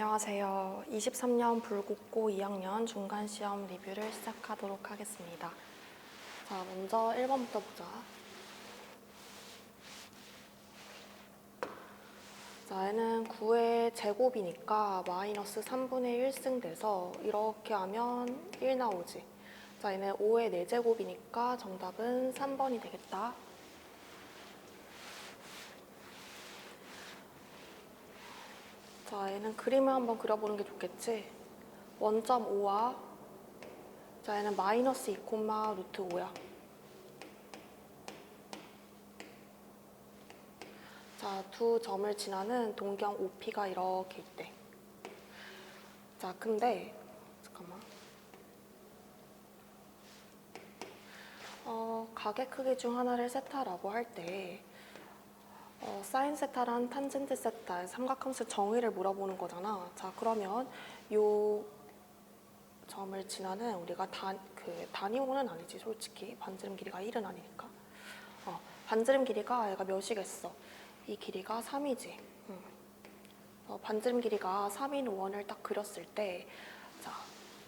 안녕하세요. 23년 불국고 2학년 중간시험 리뷰를 시작하도록 하겠습니다. 자, 먼저 1번부터 보자. 자, 얘는 9의 제곱이니까 마이너스 3분의 1승 돼서 이렇게 하면 1 나오지. 자, 얘는 5의 4제곱이니까 정답은 3번이 되겠다. 자, 얘는 그림을 한번 그려보는 게 좋겠지. 원점 5와 자, 얘는 마이너스 2, 루트 5야. 자, 두 점을 지나는 동경 OP가 이렇게 있대. 자, 근데 잠깐만. 각의 크기 중 하나를 세타라고 할 때 사인 세타랑 탄젠트 세타의 삼각함수 정의를 물어보는 거잖아. 자, 그러면 요 점을 지나는 우리가 단위호는 아니지, 솔직히. 반지름 길이가 1은 아니니까. 반지름 길이가 얘가 몇이겠어? 이 길이가 3이지. 반지름 길이가 3인 원을 딱 그렸을 때, 자,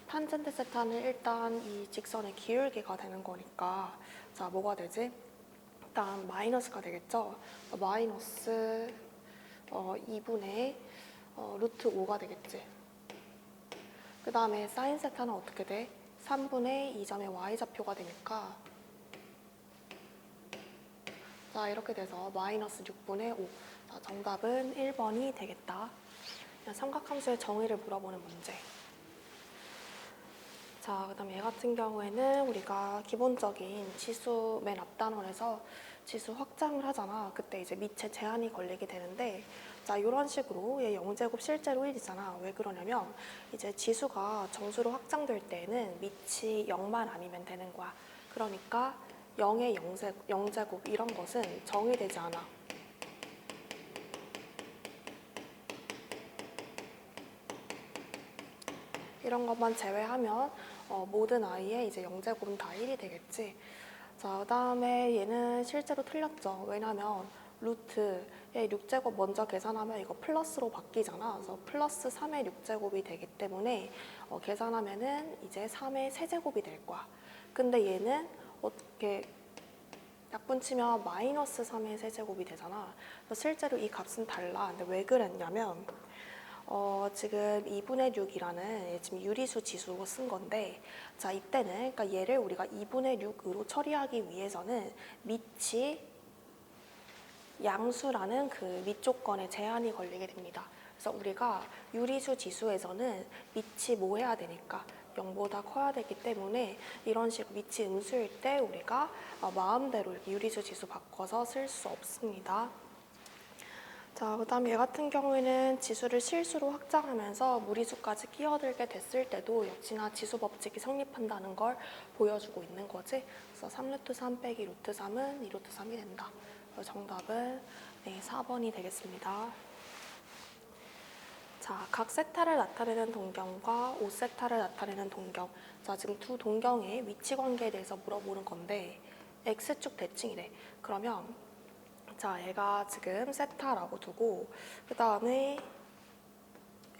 탄젠트 세타는 일단 이 직선의 기울기가 되는 거니까, 자, 뭐가 되지? 일단 마이너스가 되겠죠? 마이너스 2분의 루트 5가 되겠지. 그 다음에 사인 세타는 어떻게 돼? 3분의 2점의 y좌표가 되니까, 자, 이렇게 돼서 마이너스 6분의 5. 자, 정답은 1번이 되겠다. 삼각함수의 정의를 물어보는 문제. 자, 그 다음에 얘 같은 경우에는 우리가 기본적인 지수 맨 앞단원에서 지수 확장을 하잖아. 그때 이제 밑에 제한이 걸리게 되는데, 자, 이런 식으로 얘 0제곱 실제로 1이잖아. 왜 그러냐면 이제 지수가 정수로 확장될 때에는 밑이 0만 아니면 되는 거야. 그러니까 0의 0제곱 이런 것은 정의되지 않아. 이런 것만 제외하면 모든 i의 이제 0제곱은 다 1이 되겠지. 자, 그 다음에 얘는 실제로 틀렸죠. 왜냐면 루트의 6제곱 먼저 계산하면 이거 플러스로 바뀌잖아. 그래서 플러스 3의 6제곱이 되기 때문에 계산하면은 이제 3의 세제곱이 될 거야. 근데 얘는 어떻게 약분치면 마이너스 3의 세제곱이 되잖아. 그래서 실제로 이 값은 달라. 근데 왜 그랬냐면 지금 2분의 6이라는 지금 유리수 지수로 쓴 건데, 자, 이때는, 그러니까 얘를 우리가 2분의 6으로 처리하기 위해서는 밑이 양수라는 그 밑조건에 제한이 걸리게 됩니다. 그래서 우리가 유리수 지수에서는 밑이 뭐 해야 되니까 0보다 커야 되기 때문에 이런 식으로 밑이 음수일 때 우리가 마음대로 이렇게 유리수 지수 바꿔서 쓸 수 없습니다. 자, 그 다음 얘 같은 경우에는 지수를 실수로 확장하면서 무리수까지 끼어들게 됐을 때도 역시나 지수 법칙이 성립한다는 걸 보여주고 있는 거지. 그래서 3루트 3 빼기 루트 3은 2루트 3이 된다. 정답은 4번이 되겠습니다. 자, 각 세타를 나타내는 동경과 5세타를 나타내는 동경. 자, 지금 두 동경의 위치 관계에 대해서 물어보는 건데 X축 대칭이래. 그러면 자, 얘가 지금 세타라고 두고 그 다음에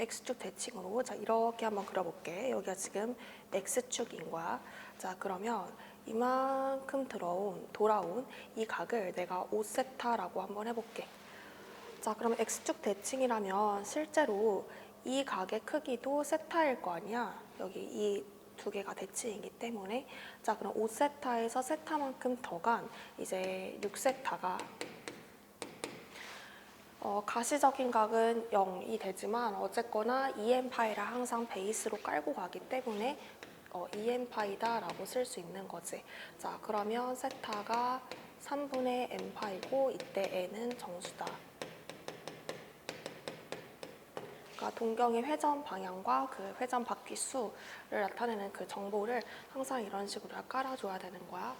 X축 대칭으로 자, 이렇게 한번 그려볼게. 여기가 지금 X축인 거야. 자, 그러면 이만큼 돌아온 이 각을 내가 5세타라고 한번 해볼게. 자, 그럼 X축 대칭이라면 실제로 이 각의 크기도 세타일 거 아니야? 여기 이 두 개가 대칭이기 때문에. 자, 그럼 5세타에서 세타만큼 더 간 이제 6세타가 가시적인 각은 0이 되지만 어쨌거나 EN파이를 항상 베이스로 깔고 가기 때문에 EN파이다라고 쓸 수 있는 거지. 자, 그러면 세타가 3분의 n파이고 이때 n은 정수다. 그러니까 동경의 회전 방향과 그 회전 바퀴 수를 나타내는 그 정보를 항상 이런 식으로 깔아줘야 되는 거야.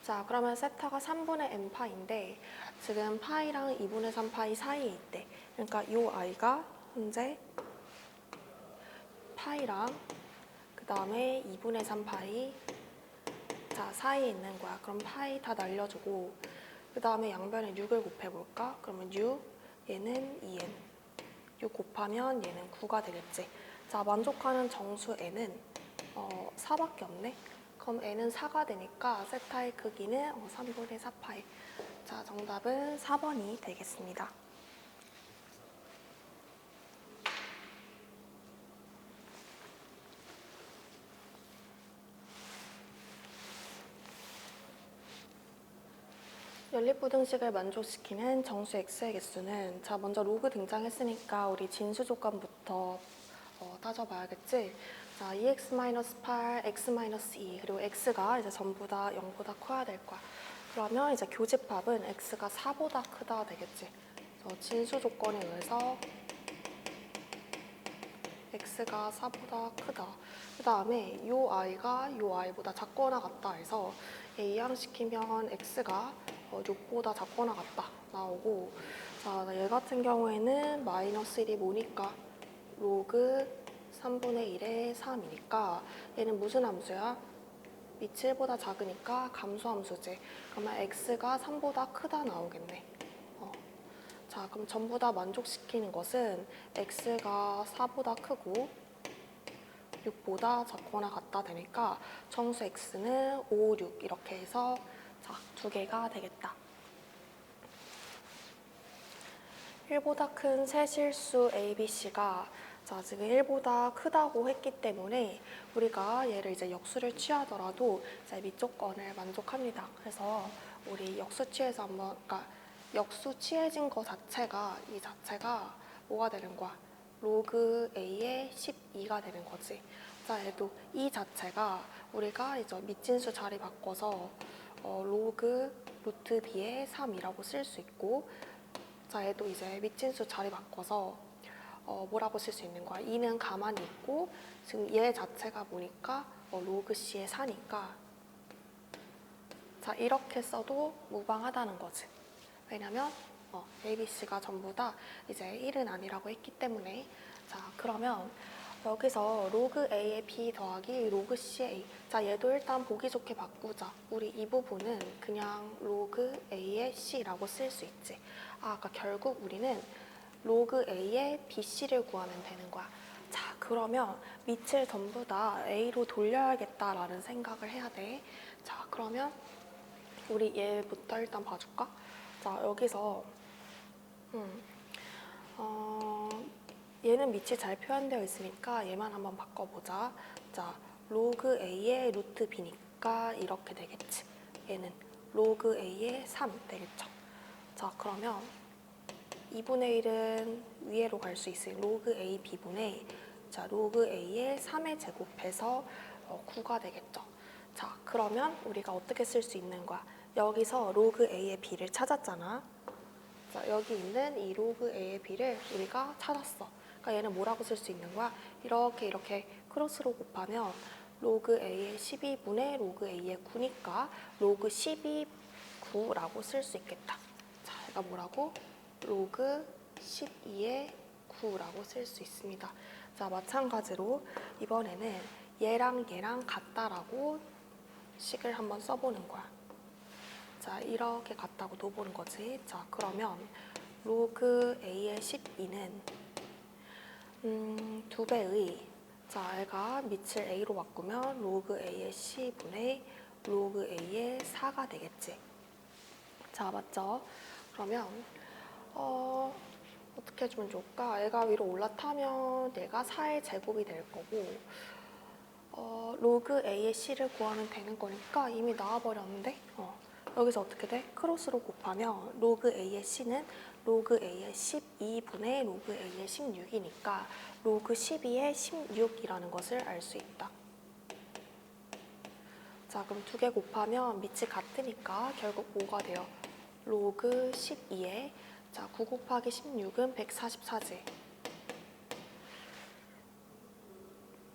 자, 그러면 세타가 3분의 n파인데 지금 파이랑 2분의 3파이 사이에 있대. 그러니까 이 i가 현재 파이랑 그 다음에 2분의 3파이 자, 사이에 있는 거야. 그럼 파이 다 날려주고 그 다음에 양변에 6을 곱해볼까? 그러면 6, 얘는 2n. 6 곱하면 얘는 9가 되겠지. 자, 만족하는 정수 n은 4밖에 없네. 그럼 n은 4가 되니까 세타의 크기는 3분의 4파이. 자, 정답은 4번이 되겠습니다. 연립부등식을 만족시키는 정수 x의 개수는, 자, 먼저 로그 등장했으니까 우리 진수 조건부터 따져봐야겠지. 자, 2x-8, x-2, 그리고 x가 이제 전부 다 0보다 커야 될 거야. 그러면 이제 교집합은 x가 4보다 크다 되겠지. 그래서 진수 조건에 의해서 x가 4보다 크다. 그 다음에 요 i가 요 i보다 작거나 같다 해서 얘 이항시키면 x가 6보다 작거나 같다 나오고, 자, 얘 같은 경우에는 마이너스 1이 뭐니까 로그 3분의 1의 3이니까 얘는 무슨 함수야? 밑이 1보다 작으니까 감소함수지. 그러면 x가 3보다 크다 나오겠네. 자, 그럼 전부 다 만족시키는 것은 x가 4보다 크고 6보다 작거나 같다 되니까 정수 x는 5, 6 이렇게 해서 자, 두 개가 되겠다. 1보다 큰 세 실수 a, b, c가 자, 지금 1보다 크다고 했기 때문에 우리가 얘를 이제 역수를 취하더라도 이제 밑조건을 만족합니다. 그래서 우리 역수 취해서 한번, 그러니까 역수 취해진 거 자체가 이 자체가 뭐가 되는 거야? 로그 a의 12가 되는 거지. 자, 얘도 이 자체가 우리가 이제 밑진수 자리 바꿔서 로그 루트 b의 3이라고 쓸 수 있고, 자, 얘도 이제 밑진수 자리 바꿔서 뭐라고 쓸 수 있는 거야? 2는 가만히 있고 지금 얘 자체가 뭐니까 로그 c의 4니까 자, 이렇게 써도 무방하다는 거지. 왜냐면 a, b, c가 전부 다 이제 1은 아니라고 했기 때문에. 자, 그러면 여기서 로그 a의 b 더하기 로그 c의 a. 자, 얘도 일단 보기 좋게 바꾸자. 우리 이 부분은 그냥 로그 a의 c라고 쓸 수 있지. 그러니까 결국 우리는 로그 a의 bc를 구하면 되는 거야. 자, 그러면 밑을 전부 다 a로 돌려야겠다라는 생각을 해야 돼. 자, 그러면 우리 얘부터 일단 봐줄까? 자, 여기서 얘는 밑이 잘 표현되어 있으니까 얘만 한번 바꿔보자. 자, 로그 a의 루트 b니까 이렇게 되겠지. 얘는 로그 a의 3 되겠죠. 자, 그러면 2분의 1은 위로 갈 수 있으니 로그 a b분의 자, 로그 a의 3에 제곱해서 9가 되겠죠. 자, 그러면 우리가 어떻게 쓸 수 있는 거야? 여기서 로그 a의 b를 찾았잖아. 자, 여기 있는 이 로그 a의 b를 우리가 찾았어. 그러니까 얘는 뭐라고 쓸 수 있는 거야? 이렇게 크로스로 곱하면 로그 a의 12분의 로그 a의 9니까 로그 12, 9라고 쓸 수 있겠다. 자, 얘가 뭐라고? 로그 12의 9라고 쓸 수 있습니다. 자, 마찬가지로 이번에는 얘랑 같다라고 식을 한번 써보는 거야. 자, 이렇게 같다고 둬보는 거지. 자, 그러면 로그 a의 12는 2배의 자, 얘가 밑을 a로 바꾸면 로그 a의 c분의 로그 a의 4가 되겠지. 자, 맞죠? 그러면 어떻게 해주면 좋을까? 얘가 위로 올라타면 얘가 4의 제곱이 될 거고 로그 a의 c를 구하면 되는 거니까 이미 나와버렸는데 여기서 어떻게 돼? 크로스로 곱하면 로그 a의 c는 로그 a의 12분의 로그 a의 16이니까 로그 12의 16이라는 것을 알 수 있다. 자, 그럼 두 개 곱하면 밑이 같으니까 결국 뭐가 돼요? 로그 12에 자, 9 곱하기 16은 144지.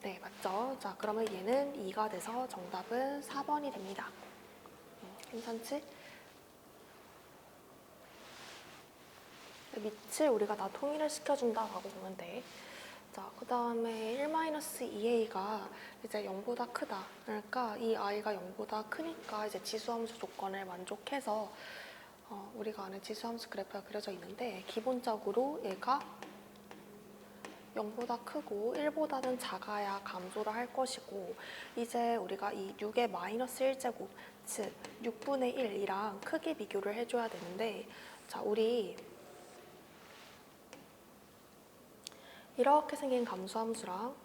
네, 맞죠? 자, 그러면 얘는 2가 돼서 정답은 4번이 됩니다. 괜찮지? 밑을 우리가 다 통일을 시켜준다라고 보면 돼. 자, 그 다음에 1-2a가 이제 0보다 크다. 그러니까 이 i가 0보다 크니까 이제 지수함수 조건을 만족해서 우리가 아는 지수함수 그래프가 그려져 있는데 기본적으로 얘가 0보다 크고 1보다는 작아야 감소를 할 것이고, 이제 우리가 이 6의 마이너스 1제곱, 즉 6분의 1이랑 크기 비교를 해줘야 되는데, 자, 우리 이렇게 생긴 감소함수랑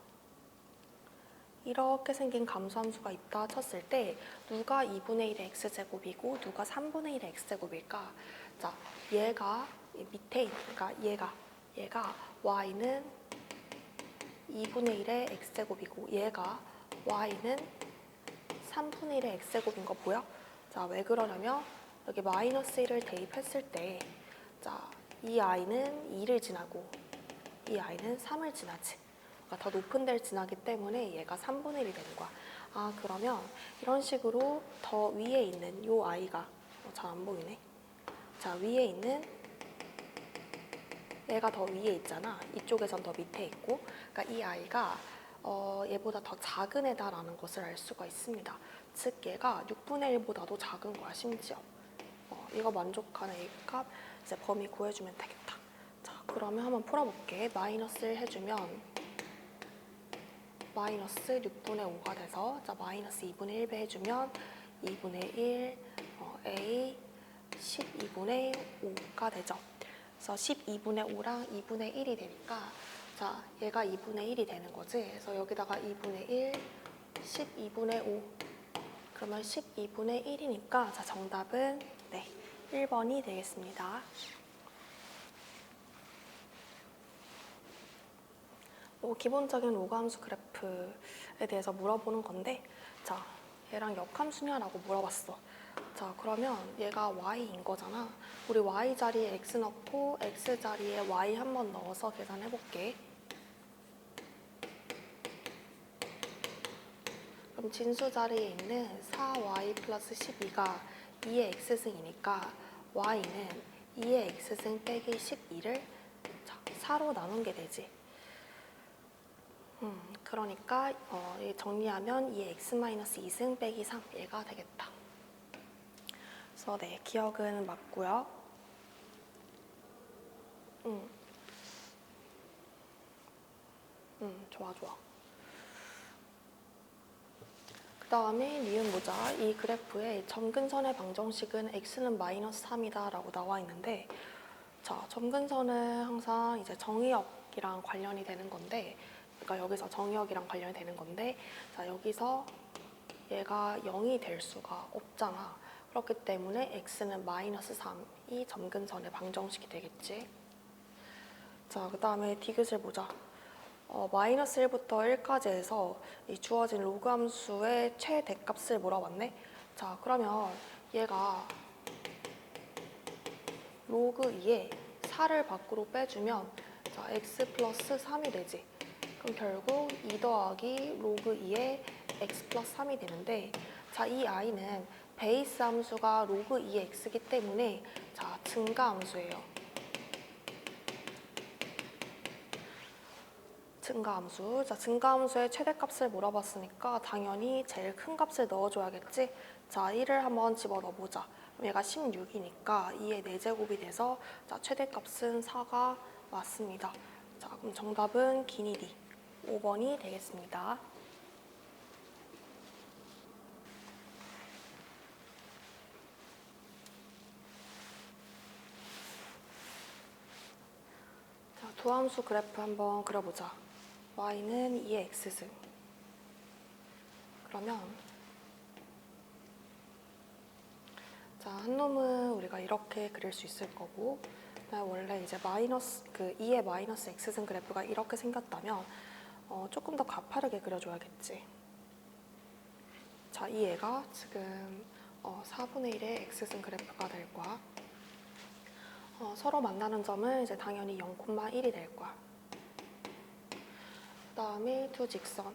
이렇게 생긴 감소함수가 있다 쳤을 때 누가 2분의 1의 x제곱이고 누가 3분의 1의 x제곱일까? 자, 얘가 밑에 있으니까 얘가 y는 2분의 1의 x제곱이고 얘가 y는 3분의 1의 x제곱인 거 보여? 자, 왜 그러냐면 여기 마이너스 1을 대입했을 때 자, 이 i는 2를 지나고 이 i는 3을 지나지. 그러니까 더 높은 데를 지나기 때문에 얘가 3분의 1이 되는 거야. 아, 그러면 이런 식으로 더 위에 있는 요 i가 잘 안 보이네. 자, 위에 있는 얘가 더 위에 있잖아. 이쪽에선 더 밑에 있고. 그러니까 이 i가 얘보다 더 작은 애다라는 것을 알 수가 있습니다. 즉 얘가 6분의 1보다도 작은 거야, 심지어. 이거 만족하는 A 값 이제 범위 구해주면 되겠다. 자, 그러면 한번 풀어볼게. 마이너스를 해주면 마이너스 6분의 5가 돼서 자, 마이너스 2분의 1배 해주면 2분의 1 A 12분의 5가 되죠. 그래서 12분의 5랑 2분의 1이 되니까 자, 얘가 2분의 1이 되는 거지. 그래서 여기다가 2분의 1, 12분의 5 그러면 12분의 1이니까 자, 정답은 네, 1번이 되겠습니다. 기본적인 로그함수 그래프에 대해서 물어보는 건데 자, 얘랑 역함수냐라고 물어봤어. 자, 그러면 얘가 y인 거잖아. 우리 y 자리에 x 넣고 x 자리에 y 한 번 넣어서 계산해볼게. 그럼 진수 자리에 있는 4y 플러스 12가 2의 x승이니까 y는 2의 x승 빼기 12를 4로 나눈 게 되지. 그러니까 정리하면 2의 x-2승 빼기 3 얘가 되겠다. 그래서 네, 기억은 맞고요. 좋아. 그 다음에 니은 보자. 이 그래프에 점근선의 방정식은 x는 마이너스 3이다 라고 나와 있는데 자, 점근선은 항상 이제 정의역이랑 관련이 되는 건데 그러니까 여기서 정의역이랑 관련이 되는 건데 자, 여기서 얘가 0이 될 수가 없잖아. 그렇기 때문에 x는 마이너스 3이 점근선의 방정식이 되겠지. 자, 그 다음에 디귿을 보자. 마이너스 1부터 1까지 해서 이 주어진 로그 함수의 최대값을 물어봤네. 자, 그러면 얘가 로그 2에 4를 밖으로 빼주면 자, x 플러스 3이 되지. 그럼 결국 2 더하기 로그 2에 x 플러스 3이 되는데 자, 이 i는 베이스 함수가 로그 2의 x이기 때문에 자, 증가 함수예요. 증가함수. 자, 증가함수의 최대값을 물어봤으니까 당연히 제일 큰 값을 넣어줘야겠지? 자, 1을 한번 집어넣어보자. 그럼 얘가 16이니까 2의 4제곱이 돼서 자, 최대값은 4가 맞습니다. 자, 그럼 정답은 기니 D 5번이 되겠습니다. 자, 두함수 그래프 한번 그려보자. y는 2의 x승. 그러면 자, 한 놈은 우리가 이렇게 그릴 수 있을 거고 원래 이제 마이너스 2의 마이너스 x승 그래프가 이렇게 생겼다면 조금 더 가파르게 그려줘야겠지. 자, 이 애가 지금 4분의 1의 x승 그래프가 될 거야. 서로 만나는 점은 이제 당연히 0,1이 될 거야. 그 다음에 두 직선이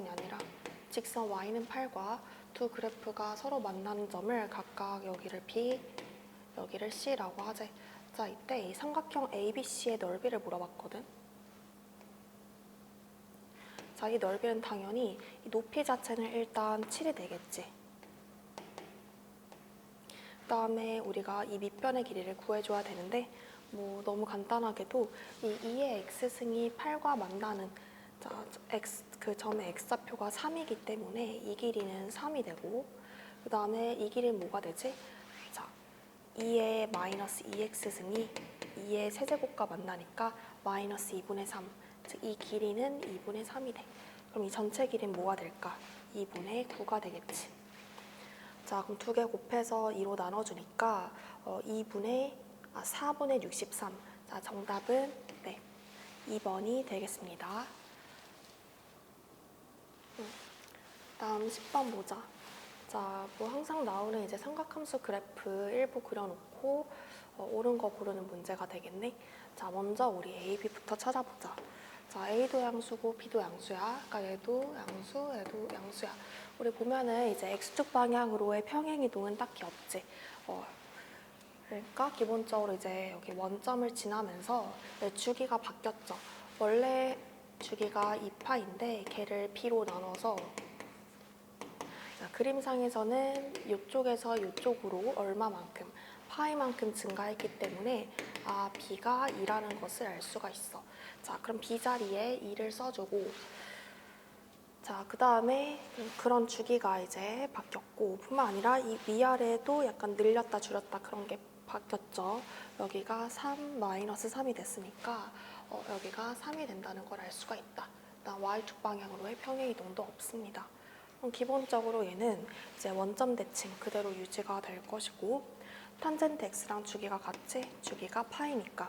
아니라 직선 y는 8과 두 그래프가 서로 만나는 점을 각각 여기를 B, 여기를 C라고 하재. 자, 이때 이 삼각형 ABC의 넓이를 물어봤거든. 자, 이 넓이는 당연히 이 높이 자체는 일단 7이 되겠지. 그 다음에 우리가 이 밑변의 길이를 구해줘야 되는데 뭐 너무 간단하게도 이 2의 x승이 8과 만나는 자, 그 점의 x좌표가 3이기 때문에 이 길이는 3이 되고 그 다음에 이 길이는 뭐가 되지? 자, 2의 마이너스 2x승이 2의 세제곱과 만나니까 마이너스 2분의 3. 즉, 이 길이는 2분의 3이 돼. 그럼 이 전체 길이는 뭐가 될까? 2분의 9가 되겠지. 자, 그럼 두 개 곱해서 2로 나눠주니까 4분의 63. 자, 정답은 네, 2번이 되겠습니다. 다음 10번 보자. 자, 뭐 항상 나오는 이제 삼각함수 그래프 일부 그려놓고 옳은 거 고르는 문제가 되겠네. 자, 먼저 우리 A, B부터 찾아보자. 자, A도 양수고 B도 양수야. 그러니까 얘도 양수, 얘도 양수야. 우리 보면은 이제 X축 방향으로의 평행이동은 딱히 없지. 그러니까 기본적으로 이제 여기 원점을 지나면서 주기가 바뀌었죠. 원래 주기가 2파인데 걔를 B로 나눠서 자, 그림상에서는 이쪽에서 이쪽으로 얼마만큼, 파이만큼 증가했기 때문에 B가 2라는 것을 알 수가 있어. 자, 그럼 B 자리에 2를 써주고 자, 그 다음에 그런 주기가 이제 바뀌었고 뿐만 아니라 이 위아래도 약간 늘렸다 줄였다 그런 게 바뀌었죠. 여기가 3, 마이너스 3이 됐으니까 여기가 3이 된다는 걸 알 수가 있다. 일단 Y축 방향으로의 평행이동도 없습니다. 그럼 기본적으로 얘는 이제 원점 대칭 그대로 유지가 될 것이고 탄젠트 X랑 주기가 같이 주기가 파이니까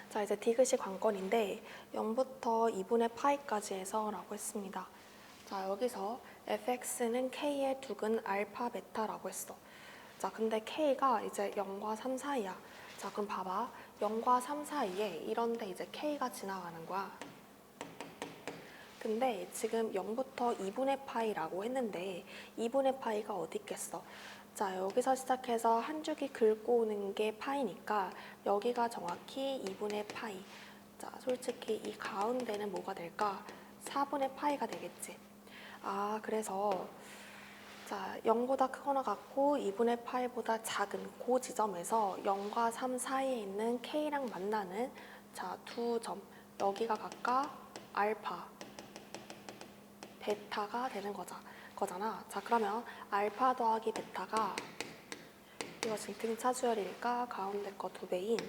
자, 이제 디귿이 관건인데 0부터 2분의 파이까지 해서 라고 했습니다. 자, 여기서 fx는 k의 두근 알파, 베타라고 했어. 자, 근데 k가 이제 0과 3 사이야. 자, 그럼 봐봐. 0과 3 사이에 이런데 이제 k가 지나가는 거야. 근데 지금 0부터 2분의 파이라고 했는데 2분의 파이가 어디 있겠어? 자, 여기서 시작해서 한 주기 긁고 오는 게 파이니까 여기가 정확히 2분의 파이. 자, 솔직히 이 가운데는 뭐가 될까? 4분의 파이가 되겠지. 그래서 자, 0보다 크거나 같고 2분의 파이보다 작은 그 지점에서 0과 3 사이에 있는 K랑 만나는 자, 두 점. 여기가 각각 알파, 베타가 되는 거잖아. 자, 그러면 알파 더하기 베타가 이것은 등차수열이니까 가운데 거 2배인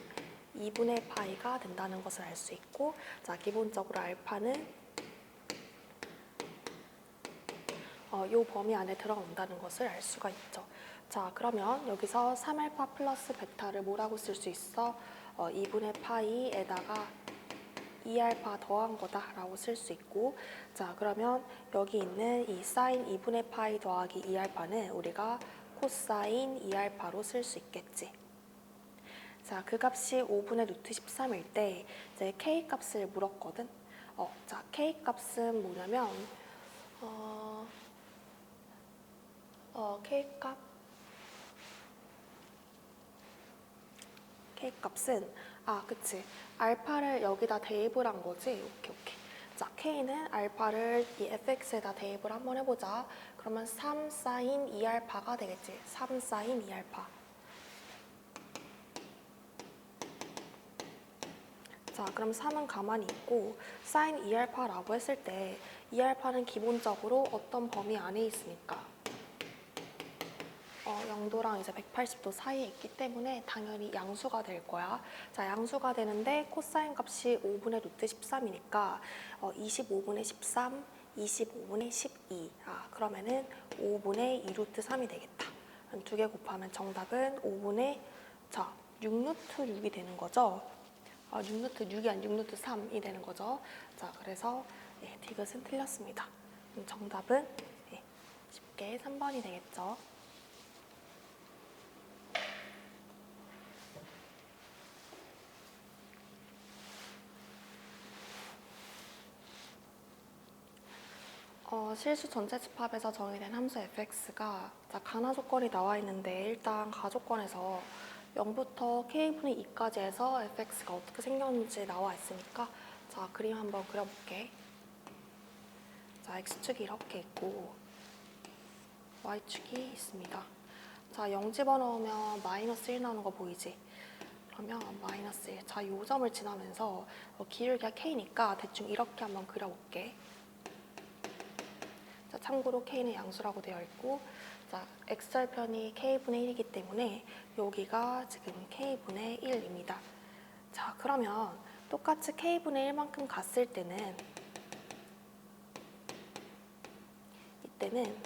2분의 파이가 된다는 것을 알 수 있고 자, 기본적으로 알파는 이 범위 안에 들어온다는 것을 알 수가 있죠. 자, 그러면 여기서 3알파 플러스 베타를 뭐라고 쓸 수 있어? 2분의 파이에다가 2알파 더한 거다라고 쓸 수 있고 자, 그러면 여기 있는 이 사인 2분의 파이 더하기 2알파는 우리가 코사인 2알파로 쓸 수 있겠지. 자, 그 값이 5분의 루트 13일 때 이제 k 값을 물었거든. 자, k 값은 뭐냐면 k 값은 그치. 알파를 여기다 대입을 한 거지. 오케이. 자, k는 알파를 이 fx에다 대입을 한번 해보자. 그러면 3 사인 2알파가 되겠지. 3 사인 2알파. 자, 그럼 3은 가만히 있고 사인 2알파라고 했을 때 2알파는 기본적으로 어떤 범위 안에 있으니까 0도랑 이제 180도 사이에 있기 때문에 당연히 양수가 될 거야. 자, 양수가 되는데 코사인 값이 5분의 루트 13이니까 25분의 13, 25분의 12. 그러면은 5분의 2 루트 3이 되겠다. 두 개 곱하면 정답은 5분의 6 루트 6이 되는 거죠. 6 루트 6이 아니라 6 루트 3이 되는 거죠. 자, 그래서 디귿은 틀렸습니다. 정답은 쉽게 3번이 되겠죠. 실수 전체 집합에서 정의된 함수 fx가 가나 조건이 나와 있는데 일단 가조건에서 0부터 k분의 2까지 해서 fx가 어떻게 생겼는지 나와 있으니까 자, 그림 한번 그려볼게. 자, x축이 이렇게 있고 y축이 있습니다. 자, 0 집어넣으면 마이너스 1 나오는 거 보이지? 그러면 마이너스 1. 자, 요 점을 지나면서 기울기가 k니까 대충 이렇게 한번 그려볼게. 자, 참고로 k는 양수라고 되어 있고, 자, x절편이 k분의 1이기 때문에 여기가 지금 k분의 1입니다. 자, 그러면 똑같이 k분의 1만큼 갔을 때는 이때는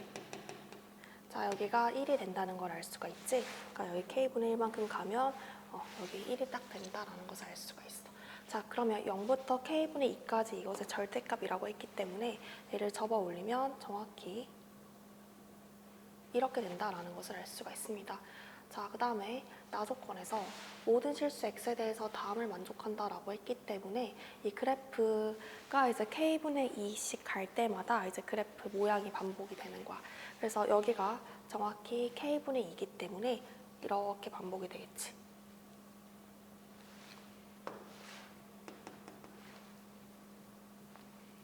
자, 여기가 1이 된다는 걸 알 수가 있지? 그러니까 여기 k분의 1만큼 가면 여기 1이 딱 된다라는 것을 알 수가 있어. 자, 그러면 0부터 k분의 2까지 이것의 절대값이라고 했기 때문에 얘를 접어 올리면 정확히 이렇게 된다라는 것을 알 수가 있습니다. 자, 그 다음에 나조건에서 모든 실수 x에 대해서 다음을 만족한다라고 했기 때문에 이 그래프가 이제 k분의 2씩 갈 때마다 이제 그래프 모양이 반복이 되는 거야. 그래서 여기가 정확히 k분의 2이기 때문에 이렇게 반복이 되겠지.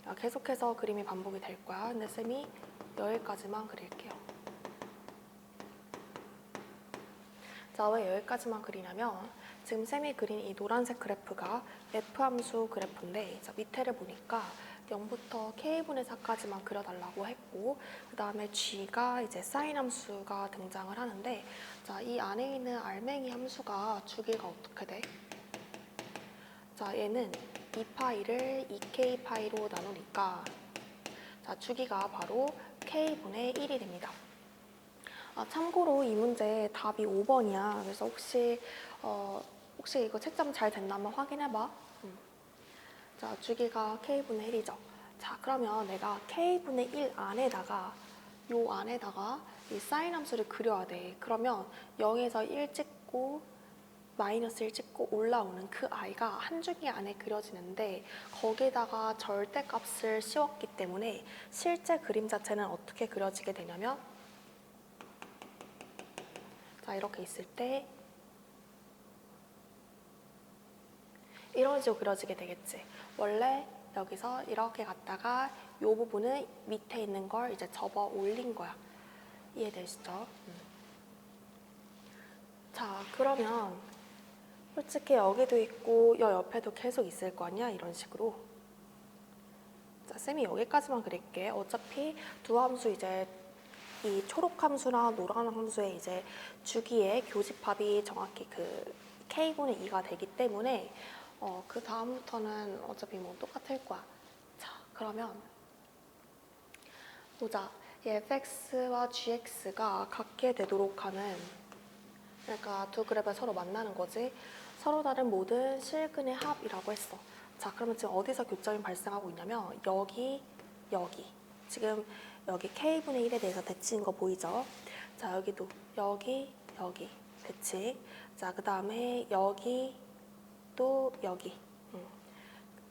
자, 계속해서 그림이 반복이 될 거야. 근데 쌤이 여기까지만 그릴게요. 자, 왜 여기까지만 그리냐면 지금 쌤이 그린 이 노란색 그래프가 F함수 그래프인데, 자, 밑에를 보니까 0부터 K분의 4까지만 그려달라고 했고, 그 다음에 G가 이제 사인 함수가 등장을 하는데, 자, 이 안에 있는 알맹이 함수가 주기가 어떻게 돼? 자, 얘는 2파이를 2K파이로 나누니까, 자, 주기가 바로 K분의 1이 됩니다. 참고로 이 문제 답이 5번이야. 그래서 혹시 이거 채점 잘 됐나 한번 확인해봐. 자, 주기가 k분의 1이죠. 자, 그러면 내가 k분의 1 안에다가 이 사인 함수를 그려야 돼. 그러면 0에서 1 찍고 마이너스 1 찍고 올라오는 그 아이가 한 주기 안에 그려지는데 거기에다가 절대값을 씌웠기 때문에 실제 그림 자체는 어떻게 그려지게 되냐면, 자, 이렇게 있을 때 이런 식으로 그려지게 되겠지. 원래 여기서 이렇게 갔다가 이 부분은 밑에 있는 걸 이제 접어 올린 거야. 이해되시죠? 자, 그러면 솔직히 여기도 있고 여 옆에도 계속 있을 거 아니야? 이런 식으로. 자, 쌤이 여기까지만 그릴게. 어차피 두 함수 이제 이 초록 함수랑 노란 함수의 이제 주기의 교집합이 정확히 그 k분의 2가 되기 때문에 그 다음부터는 어차피 뭐 똑같을 거야. 자, 그러면 보자. 이 fx와 gx가 같게 되도록 하는, 그러니까 두 그래프가 서로 만나는 거지. 서로 다른 모든 실근의 합이라고 했어. 자, 그러면 지금 어디서 교점이 발생하고 있냐면 여기. 지금 여기 k분의 1에 대해서 대칭인 거 보이죠? 자, 여기도 여기 대칭. 자, 그 다음에 여기 또 여기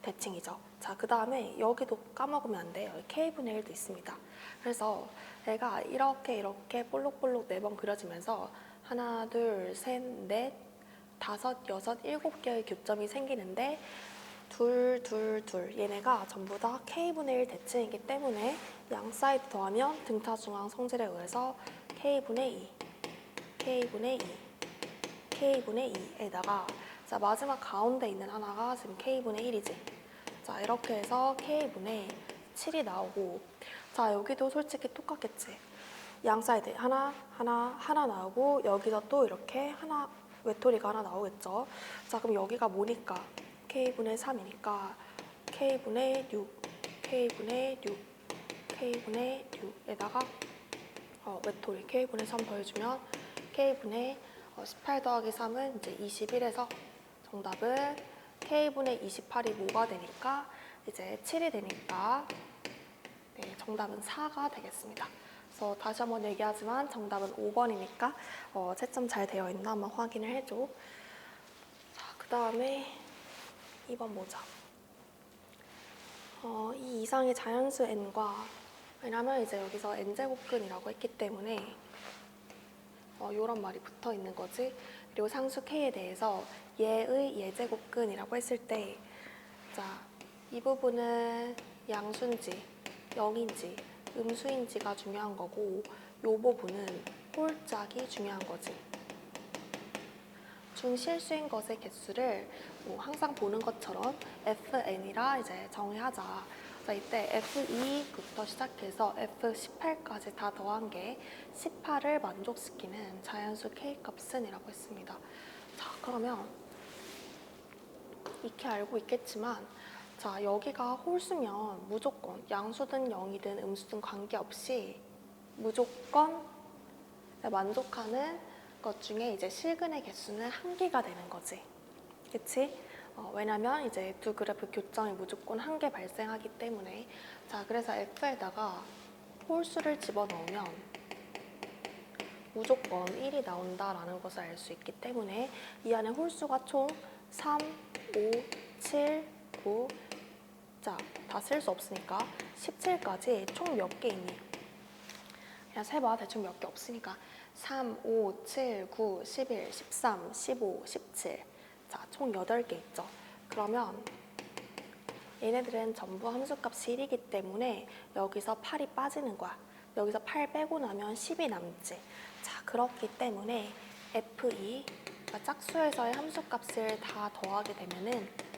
대칭이죠. 자, 그 다음에 여기도 까먹으면 안 돼. 여기 k분의 1도 있습니다. 그래서 얘가 이렇게 볼록볼록 4번 그려지면서 하나, 둘, 셋, 넷, 다섯, 여섯, 7개의 교점이 생기는데 둘, 얘네가 전부 다 k분의 1 대칭이기 때문에 양 사이드 더하면 등차 중앙 성질에 의해서 k분의 2에다가 자, 마지막 가운데 있는 하나가 지금 k분의 1이지. 자, 이렇게 해서 k분의 7이 나오고, 자, 여기도 솔직히 똑같겠지. 양 사이드 하나 나오고 여기서 또 이렇게 하나 외톨이가 하나 나오겠죠. 자, 그럼 여기가 뭐니까? k분의 3이니까 k분의 6에다가 외톨이 k분의 3 더해주면 k분의 18 더하기 3은 이제 21에서 정답은 k분의 28이 뭐가 되니까 이제 7이 되니까 네, 정답은 4가 되겠습니다. 그래서 다시 한번 얘기하지만 정답은 5번이니까 채점 잘 되어 있나 한번 확인을 해줘. 자, 그 다음에 2번 보자. 이 이상의 자연수 n과, 왜냐면 이제 여기서 n제곱근이라고 했기 때문에 이런 말이 붙어 있는 거지. 그리고 상수 k에 대해서 얘의 예제곱근이라고 했을 때, 자, 이 부분은 양수인지 0인지 음수인지가 중요한 거고, 이 부분은 홀짝이 중요한 거지. 중 실수인 것의 개수를 뭐 항상 보는 것처럼 fn이라 이제 정의하자. 자, 이때 f2부터 시작해서 f18까지 다 더한 게 18을 만족시키는 자연수 k 값은이라고 했습니다. 자, 그러면 익히 알고 있겠지만 자, 여기가 홀수면 무조건 양수든 0이든 음수든 관계없이 무조건 만족하는 것 중에 이제 실근의 개수는 한 개가 되는 거지. 그치? 왜냐면 이제 두 그래프 교점이 무조건 한 개 발생하기 때문에. 자, 그래서 F에다가 홀수를 집어넣으면 무조건 1이 나온다라는 것을 알 수 있기 때문에 이 안에 홀수가 총 3, 5, 7, 9. 자, 다 쓸 수 없으니까 17까지 총 몇 개 있니? 그냥 세봐. 대충 몇 개 없으니까 3, 5, 7, 9, 11, 13, 15, 17. 자, 총 8개 있죠. 그러면 얘네들은 전부 함수값이 1이기 때문에 여기서 8이 빠지는 거야. 여기서 8 빼고 나면 10이 남지. 자, 그렇기 때문에 F2, 그러니까 짝수에서의 함수값을 다 더하게 되면은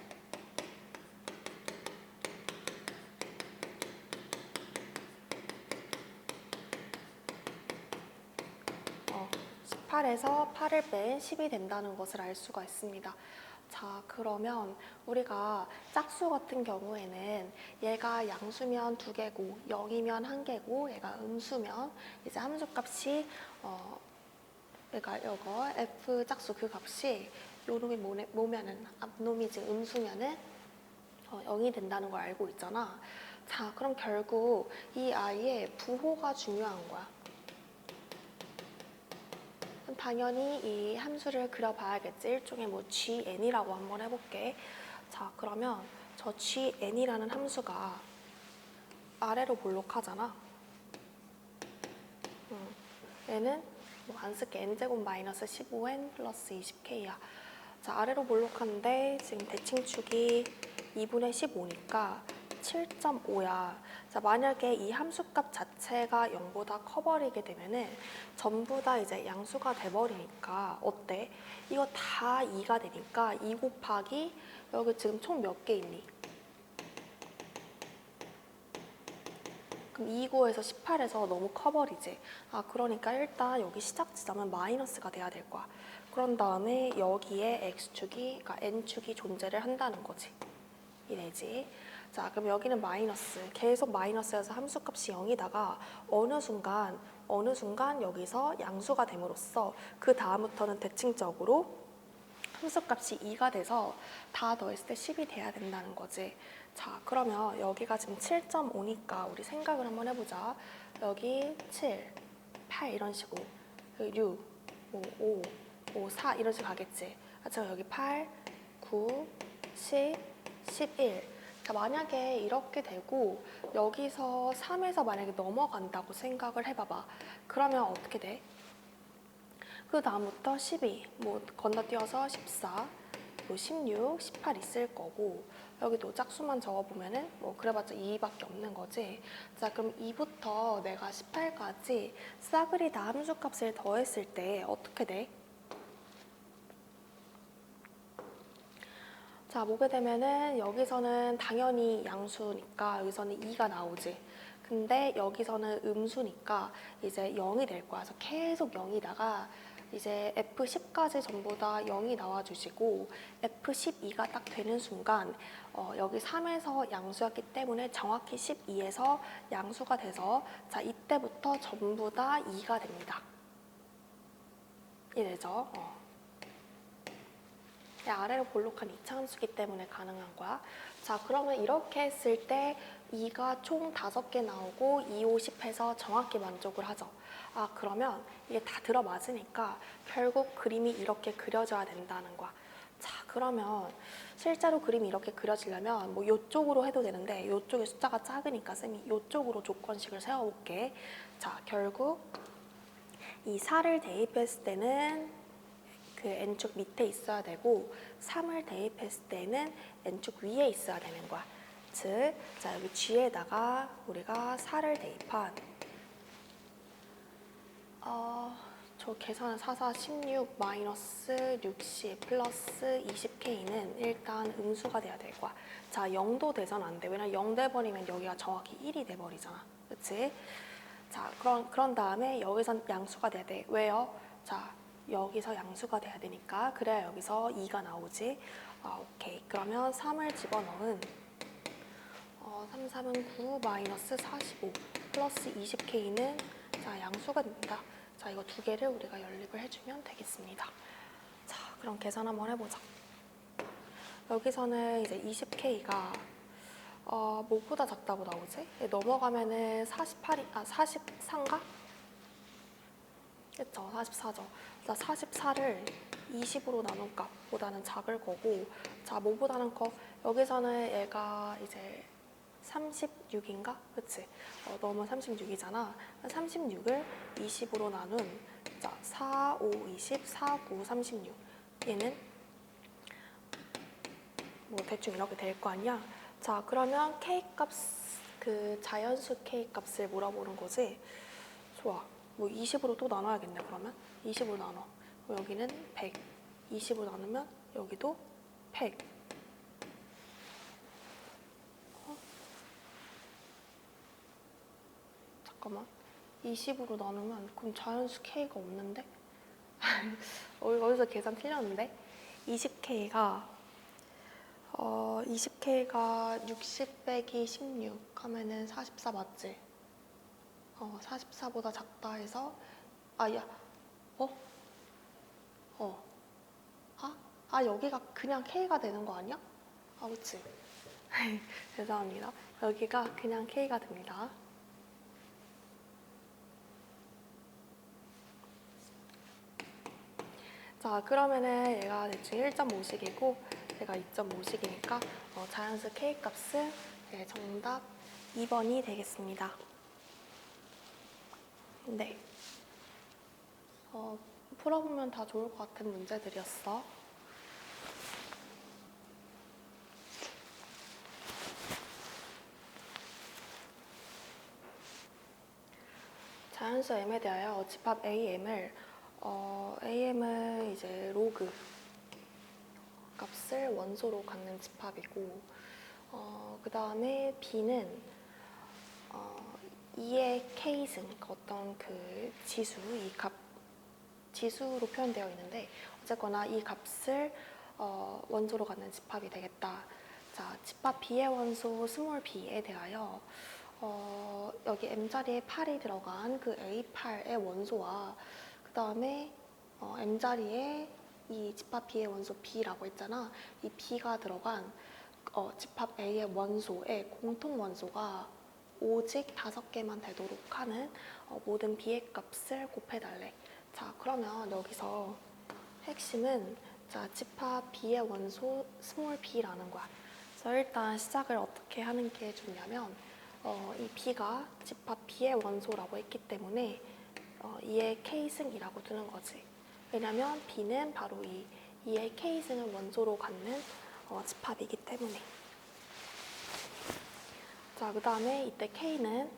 18에서 8을 뺀 10이 된다는 것을 알 수가 있습니다. 자, 그러면 우리가 짝수 같은 경우에는 얘가 양수면 2개고 0이면 1개고 얘가 음수면 이제 함수값이 그러니까 이거 f 짝수 그 값이 요 놈이 뭐면은 앞놈이 지금 음수면은 0이 된다는 걸 알고 있잖아. 자, 그럼 결국 이 아이의 부호가 중요한 거야. 당연히 이 함수를 그려봐야겠지. 일종의 뭐 gn이라고 한번 해볼게. 자, 그러면 저 gn이라는 함수가 아래로 볼록하잖아. 얘는 뭐 안 쓸게. n제곱 마이너스 15n 플러스 20k야. 자, 아래로 볼록한데 지금 대칭축이 2분의 15니까 7.5야. 자, 만약에 이 함수값 자체가 0보다 커버리게 되면은 전부 다 이제 양수가 돼버리니까 어때? 이거 다 2가 되니까 2 곱하기 여기 지금 총 몇 개 있니? 그럼 2구에서 18에서 너무 커버리지. 아, 그러니까 일단 여기 시작 지점은 마이너스가 돼야 될 거야. 그런 다음에 여기에 x축이, 그러니까 n축이 존재를 한다는 거지. 이래지. 자, 그럼 여기는 마이너스. 계속 마이너스여서 함수값이 0이다가 어느 순간 여기서 양수가 됨으로써 그 다음부터는 대칭적으로 함수값이 2가 돼서 다 더했을 때 10이 돼야 된다는 거지. 자, 그러면 여기가 지금 7.5니까 우리 생각을 한번 해보자. 여기 7, 8 이런 식으로 6, 5, 5, 4 이런 식으로 가겠지. 아, 저 여기 8, 9, 10, 11. 그러니까 만약에 이렇게 되고 여기서 3에서 만약에 넘어간다고 생각을 해봐봐. 그러면 어떻게 돼? 그 다음부터 12, 뭐 건너뛰어서 14, 뭐 16, 18 있을 거고 여기도 짝수만 적어보면은 뭐 그래봤자 2밖에 없는 거지. 자, 그럼 2부터 내가 18까지 싸그리 다 함수값을 더했을 때 어떻게 돼? 자, 보게 되면은 여기서는 당연히 양수니까 여기서는 2가 나오지. 근데 여기서는 음수니까 이제 0이 될 거야. 그래서 계속 0이다가 이제 F10까지 전부 다 0이 나와주시고 F12가 딱 되는 순간 여기 3에서 양수였기 때문에 정확히 12에서 양수가 돼서 자, 이때부터 전부 다 2가 됩니다. 이래죠. 아래로 볼록한 이차함수기 때문에 가능한 거야. 자, 그러면 이렇게 했을 때 2가 총 5개 나오고 2, 5, 10 해서 정확히 만족을 하죠. 아, 그러면 이게 다 들어맞으니까 결국 그림이 이렇게 그려져야 된다는 거야. 자, 그러면 실제로 그림이 이렇게 그려지려면 뭐 이쪽으로 해도 되는데 이쪽에 숫자가 작으니까 쌤이 이쪽으로 조건식을 세워볼게. 자, 결국 이 4를 대입했을 때는 그 n축 밑에 있어야 되고 3을 대입했을 때는 n축 위에 있어야 되는 거야. 즉, 자, 여기 g에다가 우리가 4를 대입한 저 계산은 16 마이너스 60 플러스 20K는 일단 음수가 돼야 될 거야. 자, 0도 돼서는 안 돼. 왜냐면 0 돼버리면 여기가 정확히 1이 돼버리잖아. 그치? 자, 그런 다음에 여기선 양수가 돼야 돼. 왜요? 자, 여기서 양수가 돼야 되니까. 그래야 여기서 2가 나오지. 오케이. 그러면 3을 집어넣은 3, 3은 9 마이너스 45 플러스 20K는 자, 양수가 됩니다. 자, 이거 두 개를 우리가 연립을 해주면 되겠습니다. 자, 그럼 계산 한번 해보자. 여기서는 이제 20K가 뭐보다 작다고 나오지? 넘어가면은 44인가? 그쵸, 44죠. 자, 44를 20으로 나눈 값보다는 작을 거고, 자, 뭐보다는 커? 여기서는 얘가 이제 36인가? 그치? 너무 36이잖아. 36을 20으로 나눈, 자, 4, 5, 20, 4, 9, 36. 얘는 뭐 대충 이렇게 될 거 아니야? 자, 그러면 K값, 그 자연수 K값을 물어보는 거지? 좋아. 뭐 20으로 또 나눠야겠네, 그러면? 20으로 나눠. 여기는 100. 20으로 나누면 여기도 100. 잠깐만. 20으로 나누면 그럼 자연수 K가 없는데? 어디서 계산 틀렸는데? 20K가 60 빼기 16 하면은 44 맞지? 44보다 작다 해서 여기가 그냥 K가 되는 거 아니야? 그치? 죄송합니다. 여기가 그냥 K가 됩니다. 자, 그러면은 얘가 대충 1.5식이고 얘가 2.5식이니까 자연수 K값은 정답 2번이 되겠습니다. 네. 풀어보면 다 좋을 것 같은 문제들이었어. 자연수 M에 대하여 집합 AM을 이제 로그 값을 원소로 갖는 집합이고 그 다음에 B는 2의 K승 어떤 그 지수, 이 값 지수로 표현되어 있는데 어쨌거나 이 값을 원소로 갖는 집합이 되겠다. 자, 집합 B의 원소 스몰 b에 대하여 여기 M자리에 8이 들어간 그 A8의 원소와 그 다음에 M자리에 이 집합 B의 원소 B라고 했잖아. 이 B가 들어간 집합 A의 원소의 공통 원소가 오직 5개만 되도록 하는 모든 B의 값을 곱해달래. 자, 그러면 여기서 핵심은 자, 집합 B의 원소 스몰 b라는 거야. 그래서 일단 시작을 어떻게 하는 게 좋냐면 이 B가 집합 B의 원소라고 했기 때문에 2의 K승이라고 두는 거지. 왜냐면 B는 바로 이 2의 K승을 원소로 갖는 집합이기 때문에. 자, 그 다음에 이때 K는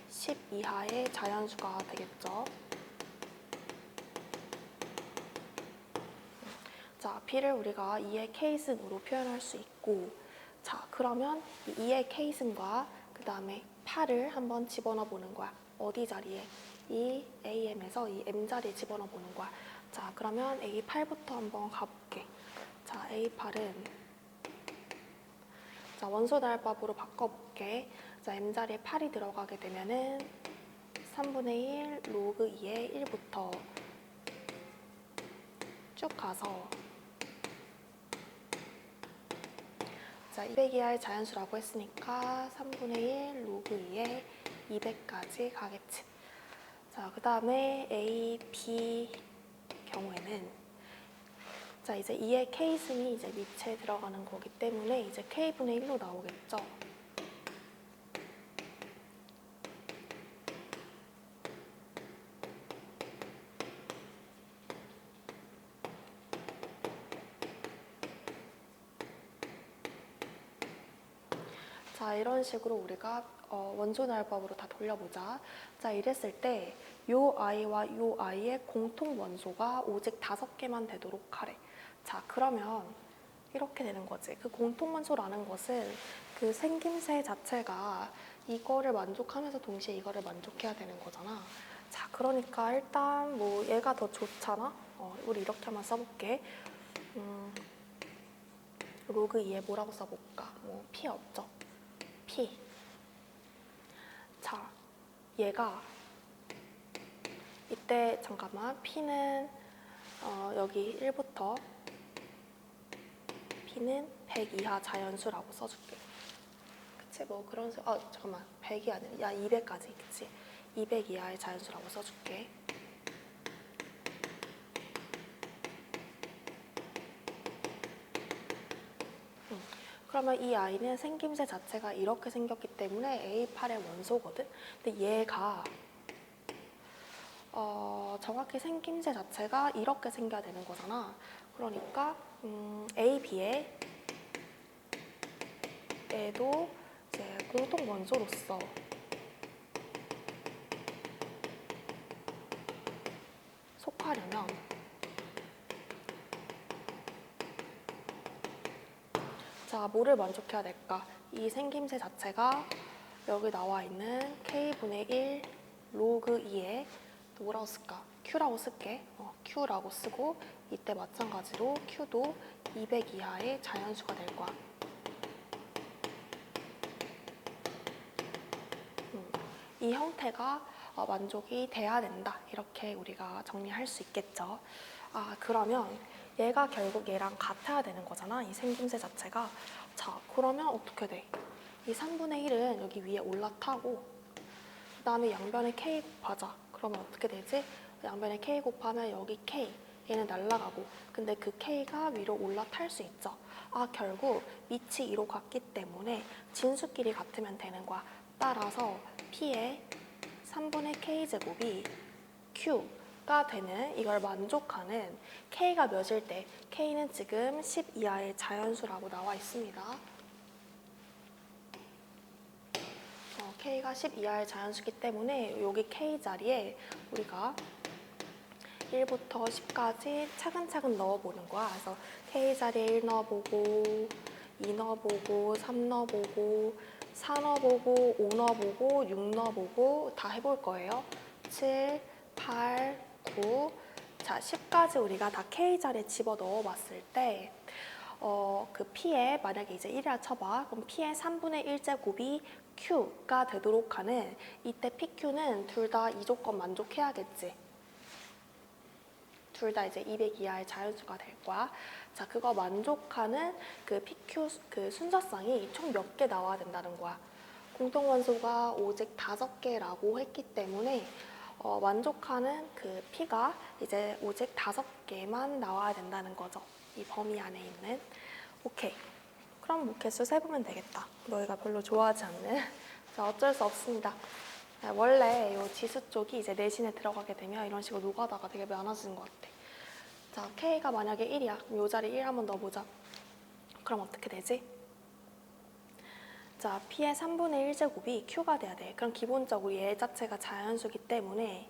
10 이하의 자연수가 되겠죠. 자, B를 우리가 2의 K승으로 표현할 수 있고, 자, 그러면 2의 K승과 그 다음에 8을 한번 집어넣어 보는 거야. 어디 자리에? 이 AM에서 이 M자리에 집어넣어 보는 거야. 자, 그러면 A8부터 한번 가볼게. 자, A8은 자, 원소 나열법으로 바꿔볼게. 자, M자리에 8이 들어가게 되면은 3분의 1 로그 2의 1부터 쭉 가서 자, 200이하의 자연수라고 했으니까 3분의 1 로그 2에 200까지 가겠지. 자, 그 다음에 A, B 경우에는 자, 이제 2의 K승이 이제 밑에 들어가는 거기 때문에 이제 K분의 1로 나오겠죠. 자, 이런 식으로 우리가 원소 나열법으로 다 돌려보자. 자, 이랬을 때 요 i와 요 i의 공통 원소가 오직 5개만 되도록 하래. 자, 그러면 이렇게 되는 거지. 그 공통 원소라는 것은 그 생김새 자체가 이거를 만족하면서 동시에 이거를 만족해야 되는 거잖아. 자, 그러니까 일단 뭐 얘가 더 좋잖아. 우리 이렇게 한번 써볼게. 로그 2에 뭐라고 써볼까? 뭐 P 없죠? P. 자, 얘가 이때 잠깐만 P는 여기 1부터 P는 100 이하 자연수라고 써줄게. 그치? 뭐 그런 잠깐만 100이 아니라 야 200까지 그치? 200 이하의 자연수라고 써줄게. 그러면 이 아이는 생김새 자체가 이렇게 생겼기 때문에 A8의 원소거든? 근데 얘가 정확히 생김새 자체가 이렇게 생겨야 되는 거잖아. 그러니까 A, B에 얘도 이제 공통 원소로서 속하려면 자, 뭐를 만족해야 될까? 이 생김새 자체가 여기 나와 있는 K분의 1 로그 2에 뭐라고 쓸까? Q라고 쓸게. Q라고 쓰고 이때 마찬가지로 Q도 200 이하의 자연수가 될 거야. 이 형태가 만족이 돼야 된다. 이렇게 우리가 정리할 수 있겠죠. 그러면 얘가 결국 얘랑 같아야 되는 거잖아. 이 생김새 자체가. 자, 그러면 어떻게 돼? 이 3분의 1은 여기 위에 올라타고 그 다음에 양변에 K 곱하자. 그러면 어떻게 되지? 양변에 K 곱하면 여기 K 얘는 날아가고 근데 그 K가 위로 올라탈 수 있죠. 결국 밑이 2로 같기 때문에 진수끼리 같으면 되는 거야. 따라서 P의 3분의 K제곱이 Q가 되는 이걸 만족하는 K가 몇일 때 K는 지금 10 이하의 자연수라고 나와 있습니다. K가 10 이하의 자연수기 때문에 여기 K 자리에 우리가 1부터 10까지 차근차근 넣어보는 거야. 그래서 K 자리에 1 넣어보고 2 넣어보고 3 넣어보고 4 넣어보고 5 넣어보고 6 넣어보고 다 해볼 거예요. 7, 8, 9 자, 10까지 우리가 다 K 자리에 집어 넣어봤을 때 그 P에 만약에 이제 1이라 쳐봐. 그럼 P의 3분의 1제곱이 Q가 되도록 하는 이때 PQ는 둘 다 이 조건 만족해야겠지. 둘 다 이제 200 이하의 자연수가 될 거야. 자, 그거 만족하는 그 PQ 그 순서상이 총 몇 개 나와야 된다는 거야. 공통원소가 오직 5개라고 했기 때문에 만족하는 그 P가 이제 오직 5개만 나와야 된다는 거죠. 이 범위 안에 있는. 오케이. 그럼 뭐 개수 세보면 되겠다. 너희가 별로 좋아하지 않는. 자, 어쩔 수 없습니다. 원래 이 지수 쪽이 이제 내신에 들어가게 되면 이런 식으로 노가다가 되게 많아지는 것 같아. 자, K가 만약에 1이야. 그럼 이 자리에 1 한번 넣어보자. 그럼 어떻게 되지? 자, P의 3분의 1제곱이 Q가 돼야 돼. 그럼 기본적으로 얘 자체가 자연수기 때문에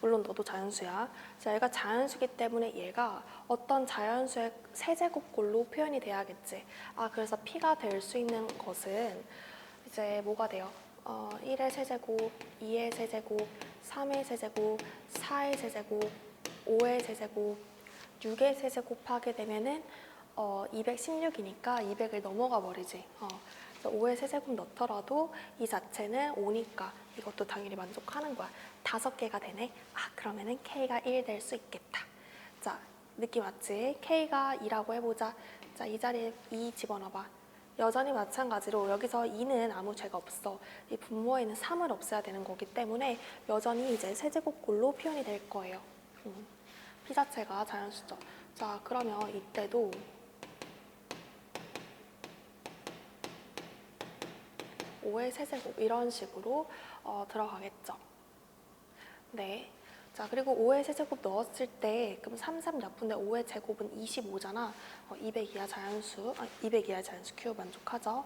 물론 너도 자연수야. 자, 얘가 자연수기 때문에 얘가 어떤 자연수의 세제곱꼴로 표현이 돼야겠지. 그래서 P가 될 수 있는 것은 이제 뭐가 돼요? 1의 세제곱, 2의 세제곱, 3의 세제곱, 4의 세제곱, 5의 세제곱, 6의 세제곱 하게 되면은 216이니까 200을 넘어가 버리지. 5의 세제곱 넣더라도 이 자체는 5니까 이것도 당연히 만족하는 거야. 5개가 되네. 그러면은 K가 1 될 수 있겠다. 자, 느낌 왔지? K가 2라고 해보자. 자, 이 자리에 2 집어넣어봐. 여전히 마찬가지로 여기서 2는 아무 죄가 없어. 이 분모에는 3을 없애야 되는 거기 때문에 여전히 이제 세제곱꼴로 표현이 될 거예요. P 자체가 자연수죠. 자, 그러면 이때도 5의 세제곱 이런 식으로 들어가겠죠. 네. 자, 그리고 5의 세제곱 넣었을 때 그럼 3, 3 약분의 5의 제곱은 25잖아. 200 이하 자연수, 200 이하 자연수 Q 만족하죠?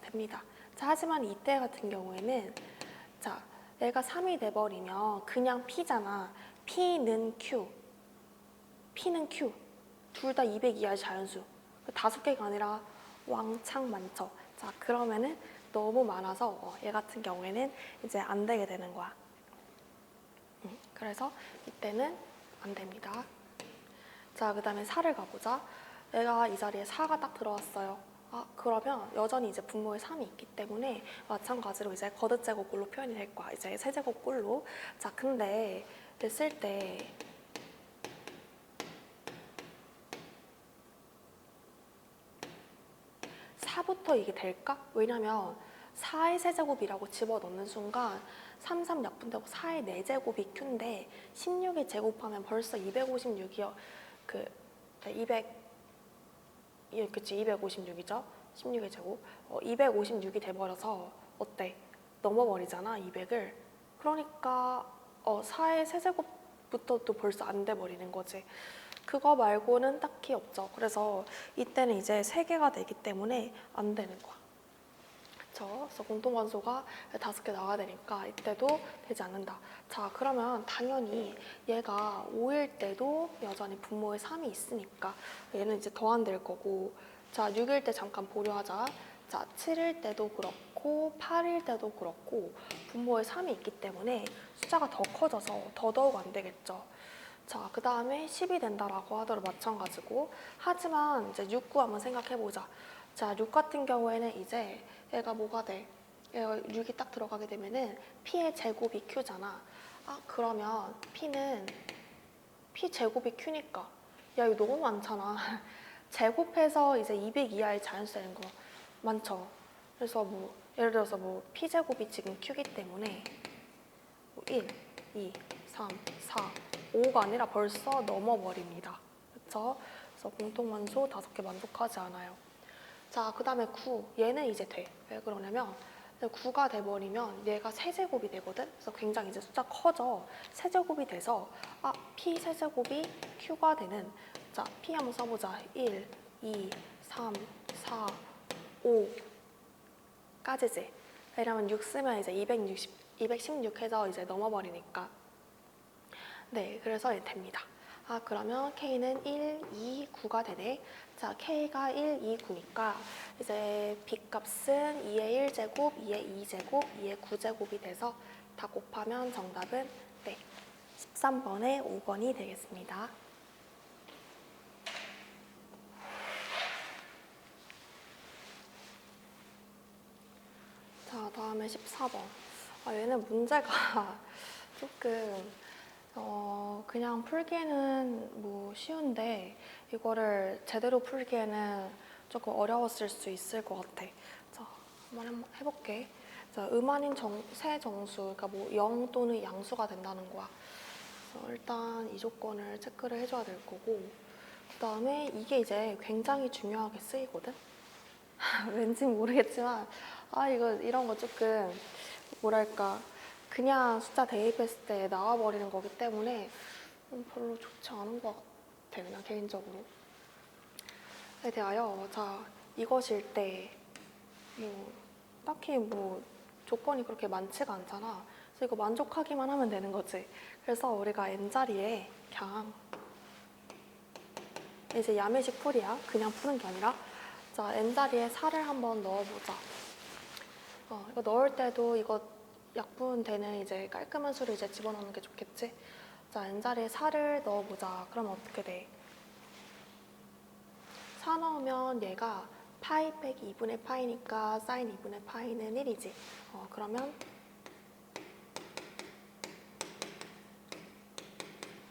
됩니다. 자, 하지만 이때 같은 경우에는 자, 얘가 3이 돼버리면 그냥 P잖아. P는 Q. P는 Q. 둘 다 200 이하의 자연수. 5개가 아니라 왕창 많죠. 자, 그러면은 너무 많아서 얘 같은 경우에는 이제 안 되게 되는 거야. 그래서 이때는 안 됩니다. 자, 그 다음에 4를 가보자. 얘가 이 자리에 4가 딱 들어왔어요. 그러면 여전히 이제 분모에 3이 있기 때문에 마찬가지로 이제 거듭제곱꼴로 표현이 될 거야. 이제 세제곱꼴로. 자, 근데 쓸 때 4부터 이게 될까? 왜냐면 4의 세제곱이라고 집어넣는 순간 3, 3 약분되고 4의 4제곱이 Q인데 16에 제곱하면 벌써 256이요. 256이죠? 16의 제곱. 256이 돼버려서 어때? 넘어버리잖아, 200을. 그러니까 4의 세제곱부터 또 벌써 안 돼버리는 거지. 그거 말고는 딱히 없죠. 그래서 이때는 이제 3개가 되기 때문에 안 되는 거야. 그쵸? 그래서 공통관소가 5개 나와야 되니까 이때도 되지 않는다. 자, 그러면 당연히 얘가 5일 때도 여전히 분모에 3이 있으니까 얘는 이제 더 안 될 거고, 자, 6일 때 잠깐 보류하자. 자, 7일 때도 그렇고 8일 때도 그렇고 분모에 3이 있기 때문에 숫자가 더 커져서 더더욱 안 되겠죠. 자, 그 다음에 10이 된다라고 하더라도 마찬가지고, 하지만 이제 6, 9 한번 생각해보자. 자, 6 같은 경우에는 이제 얘가 뭐가 돼? 얘가 6이 딱 들어가게 되면은 P의 제곱이 Q잖아. 그러면 P는 P 제곱이 Q니까 야, 이거 너무 많잖아. 제곱해서 이제 200 이하의 자연수 되는 거 많죠. 그래서 뭐 예를 들어서 뭐 P 제곱이 지금 Q기 때문에 뭐 1, 2, 3, 4, 5가 아니라 벌써 넘어버립니다. 그렇죠? 그래서 공통만수 5개 만족하지 않아요. 자, 그 다음에 9. 얘는 이제 돼. 왜 그러냐면 9가 돼버리면 얘가 세제곱이 되거든? 그래서 굉장히 이제 숫자 커져. 세제곱이 돼서 P 세제곱이 Q가 되는, 자, P 한번 써보자. 1, 2, 3, 4, 5까지지. 왜냐면 6 쓰면 이제 216 해서 이제 넘어버리니까. 네, 그래서 됩니다. 그러면 K는 1, 2, 9가 되네. 자, K가 1, 2, 9니까 이제 B값은 2의 1제곱, 2의 2제곱, 2의 9제곱이 돼서 다 곱하면 정답은 네, 13번에 5번이 되겠습니다. 자, 다음에 14번. 얘는 문제가 조금 그냥 풀기에는 뭐 쉬운데 이거를 제대로 풀기에는 조금 어려웠을 수 있을 것 같아. 자, 한번 해볼게. 자, 음아닌 세 정수, 그러니까 뭐 0 또는 양수가 된다는 거야. 그래서 일단 이 조건을 체크를 해줘야 될 거고, 그 다음에 이게 이제 굉장히 중요하게 쓰이거든? 왠지 모르겠지만 이런 거 조금 뭐랄까, 그냥 숫자 대입했을 때 나와버리는 거기 때문에 별로 좋지 않은 것 같아, 그냥 개인적으로. 에 대하여, 자, 이것일 때 뭐 딱히 뭐 조건이 그렇게 많지가 않잖아. 그래서 이거 만족하기만 하면 되는 거지. 그래서 우리가 N자리에 그냥 이제 야매식 풀이야. 그냥 푸는 게 아니라, 자, N자리에 4를 한번 넣어보자. 이거 넣을 때도 이거 약분되는 이제 깔끔한 수를 이제 집어넣는 게 좋겠지? 자, N자리에 4를 넣어보자. 그럼 어떻게 돼? 4 넣으면 얘가 파이 빼기 2분의 파이니까 사인 2분의 파이는 1이지. 그러면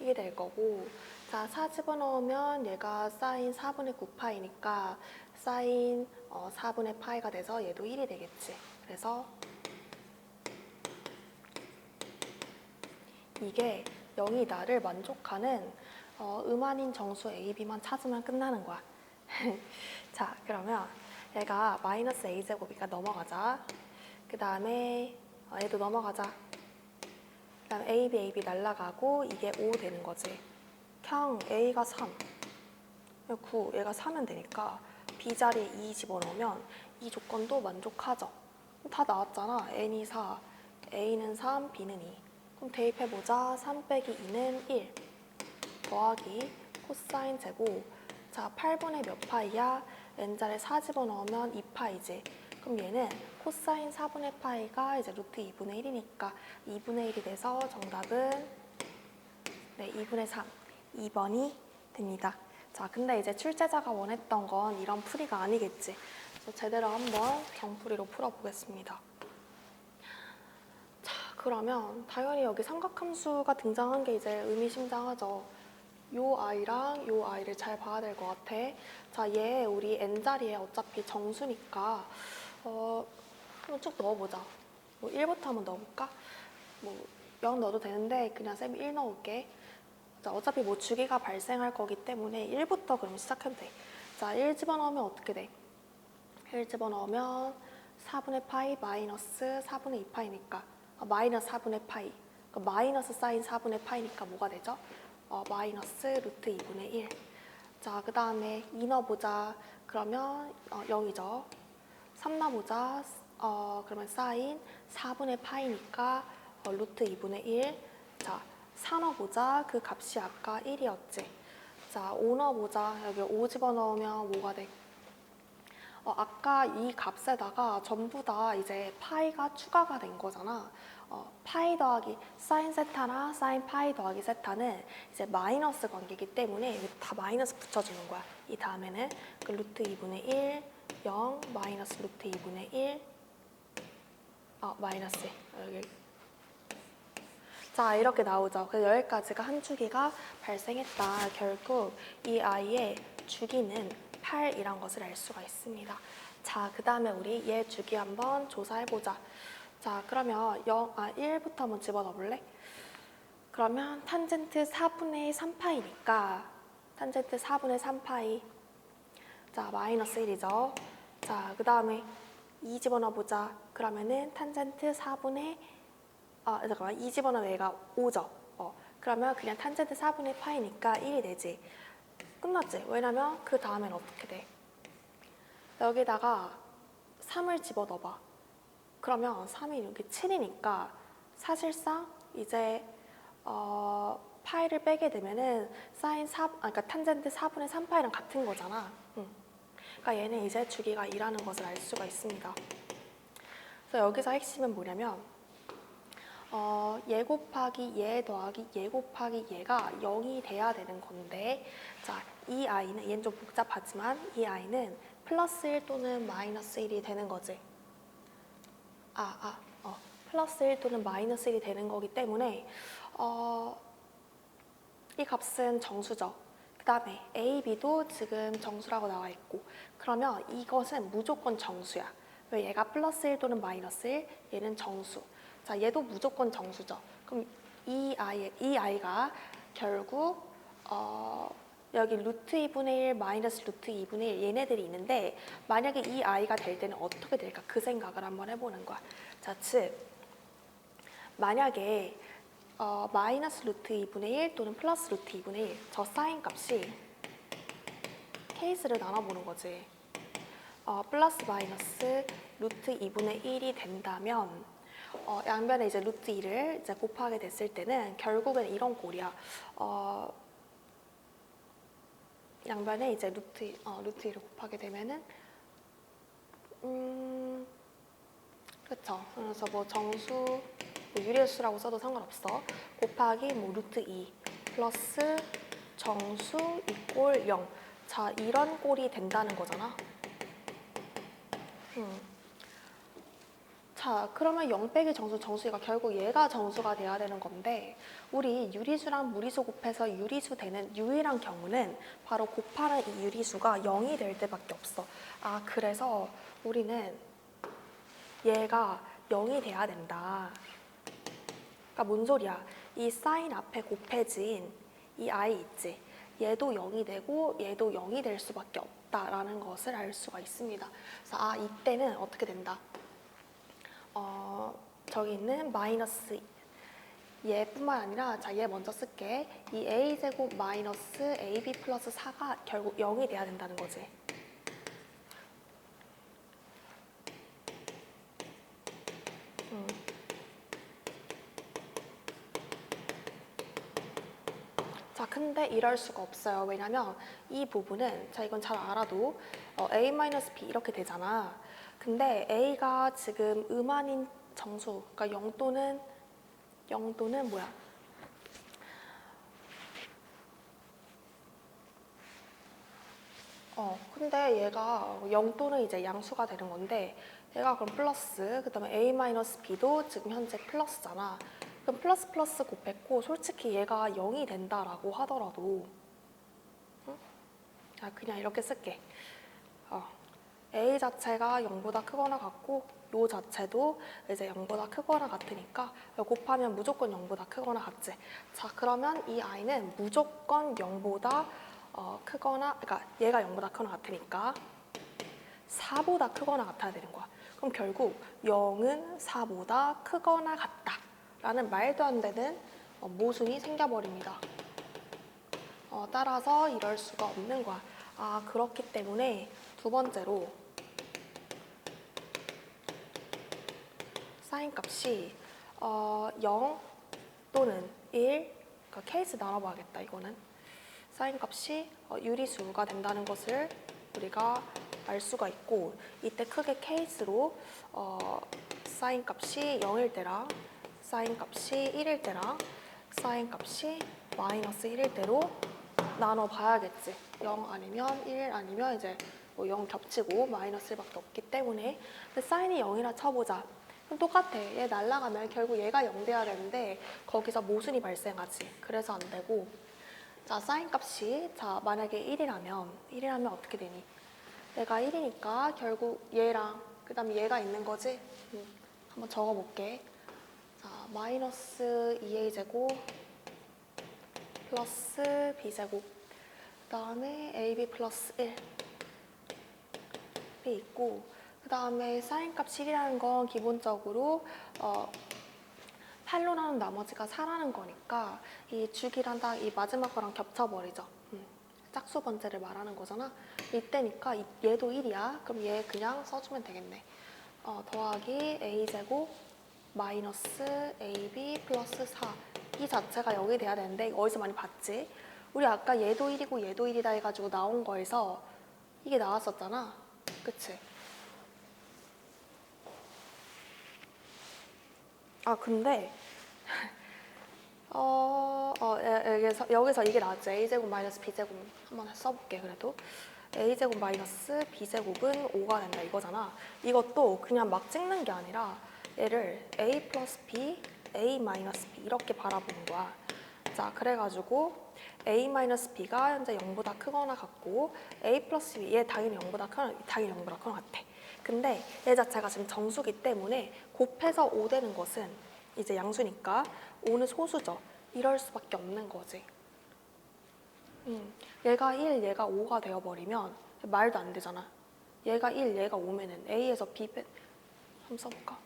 이게 될 거고, 자, 4 집어넣으면 얘가 사인 4분의 9파이니까 사인 4분의 파이가 돼서 얘도 1이 되겠지. 그래서 이게 0이 나를 만족하는 음아닌 정수 A, B만 찾으면 끝나는 거야. 자, 그러면 얘가 마이너스 A제곱이니까 넘어가자. 그 다음에 얘도 넘어가자. 그 다음에 A, B, A, B 날라가고 이게 5 되는 거지. 그냥 A가 3, 9, 얘가 3면 되니까 B 자리에 2 집어넣으면 이 조건도 만족하죠. 다 나왔잖아. N이 4, a는 3, b는 2. 그럼 대입해보자. 3 빼기 2는 1 더하기 코사인 제곱. 자, 8분의 몇 파이야? n자를 4 집어넣으면 2파이지. 그럼 얘는 코사인 4분의 파이가 이제 루트 2분의 1이니까 2분의 1이 돼서 정답은 네, 2분의 3. 2번이 됩니다. 자, 근데 이제 출제자가 원했던 건 이런 풀이가 아니겠지. 그래서 제대로 한번 정풀이로 풀어보겠습니다. 자, 그러면 당연히 여기 삼각함수가 등장한 게 이제 의미심장하죠. 요 아이랑 요 아이를 잘 봐야 될 것 같아. 자, 얘 우리 n자리에 어차피 정수니까 한번 쭉 넣어보자. 뭐 1부터 한번 넣어볼까? 뭐 0 넣어도 되는데 그냥 쌤이 1 넣을게. 자, 어차피 뭐 주기가 발생할 거기 때문에 1부터 그럼 시작해도 돼. 자, 1 집어넣으면 어떻게 돼? 1 집어넣으면 4분의 파이 마이너스 4분의 2파이니까 마이너스 4분의 파이. 그러니까 마이너스 사인 4분의 파이니까 뭐가 되죠? 마이너스 루트 2분의 1. 자, 그 다음에 2 넣어보자. 그러면 0이죠. 3 넣어보자. 그러면 사인 4분의 파이니까 루트 2분의 1. 자, 4 넣어보자. 그 값이 아까 1이었지. 자, 5 넣어보자. 여기 5 집어넣으면 뭐가 돼? 아까 이 값에다가 전부 다 이제 파이가 추가가 된 거잖아. 파이 더하기 사인 세타나 사인 파이 더하기 세타는 이제 마이너스 관계이기 때문에 다 마이너스 붙여주는 거야. 이 다음에는 그 루트 2분의 1, 0, 마이너스 루트 2분의 1, 마이너스 여기. 자, 이렇게 나오죠. 그래서 여기까지가 한 주기가 발생했다. 결국 이 아이의 주기는 8이란 것을 알 수가 있습니다. 자, 그 다음에 우리 얘 주기 한번 조사해보자. 자, 그러면 1부터 한번 집어넣어 볼래? 그러면 탄젠트 4분의 3파이니까 탄젠트 4분의 3파이. 자, 마이너스 1이죠. 자, 그 다음에 2 집어넣어 보자. 그러면은 탄젠트 4분의 잠깐만, 2 집어넣으면 얘가 5죠. 그러면 그냥 탄젠트 4분의 파이니까 1이 되지. 끝났지? 왜냐면 그 다음엔 어떻게 돼? 여기다가 3을 집어넣어봐. 그러면 3이 여기 7이니까 사실상 이제 파이를 빼게 되면은 사인 4, 그러니까 탄젠트 4분의 3파이랑 같은 거잖아. 그러니까 얘는 이제 주기가 2라는 것을 알 수가 있습니다. 그래서 여기서 핵심은 뭐냐면 얘 곱하기 얘 더하기 얘 곱하기 얘가 0이 돼야 되는 건데, 자, 이 아이는 얘는 좀 복잡하지만 이 아이는 플러스 1 또는 마이너스 1이 되는 거지. 플러스 1 또는 마이너스 1이 되는 거기 때문에 이 값은 정수죠. 그 다음에 A, B도 지금 정수라고 나와 있고, 그러면 이것은 무조건 정수야. 왜? 얘가 플러스 1 또는 마이너스 1, 얘는 정수. 자, 얘도 무조건 정수죠. 그럼 이 아이가 결국 여기 루트 2분의 1, 마이너스 루트 2분의 1 얘네들이 있는데, 만약에 이 아이가 될 때는 어떻게 될까? 그 생각을 한번 해보는 거야. 자, 즉 만약에 마이너스 루트 2분의 1 또는 플러스 루트 2분의 1, 저 사인 값이 케이스를 나눠보는 거지. 플러스 마이너스 루트 2분의 1이 된다면 양변에 이제 루트 2를 이제 곱하게 됐을 때는 결국은 이런 꼴이야. 양변에 이제 루트 2를 곱하게 되면은 그쵸. 그래서 뭐 정수, 뭐 유리수라고 써도 상관없어. 곱하기 뭐 루트 2 플러스 정수 이꼴 0. 자, 이런 꼴이 된다는 거잖아. 자, 그러면 0 빼기 정수, 정수가 결국 얘가 정수가 돼야 되는 건데, 우리 유리수랑 무리수 곱해서 유리수 되는 유일한 경우는 바로 곱하는 이 유리수가 0이 될 때밖에 없어. 그래서 우리는 얘가 0이 돼야 된다. 그러니까 뭔 소리야? 이 사인 앞에 곱해진 이 i 있지? 얘도 0이 되고 얘도 0이 될 수밖에 없다라는 것을 알 수가 있습니다. 그래서 이때는 어떻게 된다? 저기 있는 마이너스 얘뿐만 아니라, 자, 얘 먼저 쓸게. 이 a제곱 마이너스 ab 플러스 4가 결국 0이 돼야 된다는 거지. 근데 이럴 수가 없어요. 왜냐면 이 부분은, 자, 이건 잘 알아도 a-b 이렇게 되잖아. 근데 a가 지금 아닌 정수, 그러니까 0또는 뭐야? 근데 얘가 0또는 이제 양수가 되는 건데, 얘가 그럼 플러스, 그 다음에 a-b도 지금 현재 플러스잖아. 그럼 플러스 곱했고, 솔직히 얘가 0이 된다라고 하더라도, 응? 그냥 이렇게 쓸게. a 자체가 0보다 크거나 같고, 요 자체도 이제 0보다 크거나 같으니까 곱하면 무조건 0보다 크거나 같지. 자, 그러면 이 i는 무조건 0보다 크거나, 그러니까 얘가 0보다 크거나 같으니까 4보다 크거나 같아야 되는 거야. 그럼 결국 0은 4보다 크거나 같다 라는 말도 안 되는 모순이 생겨버립니다. 따라서 이럴 수가 없는 거야. 그렇기 때문에 두 번째로 사인 값이 0 또는 1, 그러니까 케이스 나눠봐야겠다. 이거는 사인 값이 유리수가 된다는 것을 우리가 알 수가 있고, 이때 크게 케이스로 사인 값이 0일 때랑 사인 값이 1일 때랑 사인 값이 마이너스 1일 때로 나눠봐야겠지. 0 아니면 1 아니면 이제 뭐 0 겹치고 마이너스 1밖에 없기 때문에. 근데 사인이 0이라 쳐보자. 그럼 똑같아. 얘 날아가면 결국 얘가 0 돼야 되는데 거기서 모순이 발생하지. 그래서 안 되고. 자, 사인 값이 만약에 1이라면 어떻게 되니? 얘가 1이니까 결국 얘랑 그 다음에 얘가 있는 거지? 한번 적어볼게. 자, 마이너스 2a제곱 플러스 b제곱, 그 다음에 ab 플러스 1이 있고, 그 다음에 사인 값 7이라는 건 기본적으로 8로 나눈 나머지가 4라는 거니까 이 주기랑 딱 이 마지막 거랑 겹쳐버리죠. 짝수 번째를 말하는 거잖아. 이때니까 얘도 1이야. 그럼 얘 그냥 써주면 되겠네. 더하기 a제곱 마이너스 ab 플러스 4. 이 자체가 0이 돼야 되는데 이거 어디서 많이 봤지? 우리 아까 얘도 1이고 얘도 1이다 해가지고 나온 거에서 이게 나왔었잖아. 그치? 근데 여기서 이게 나왔죠. a제곱 마이너스 b제곱 한번 써볼게. 그래도 a제곱 마이너스 b제곱은 5가 된다 이거잖아. 이것도 그냥 막 찍는 게 아니라 얘를 a 플러스 b, a 마이너스 b 이렇게 바라보는 거야. 자, 그래가지고 a 마이너스 b가 현재 0보다 크거나 같고 a 플러스 b, 얘 당연히 0보다 크거나 같아. 근데 얘 자체가 지금 정수기 때문에 곱해서 5 되는 것은 이제 양수니까 5는 소수죠. 이럴 수밖에 없는 거지. 얘가 1, 얘가 5가 되어버리면 말도 안 되잖아. 얘가 1, 얘가 5면은 A에서 B 한번 써볼까?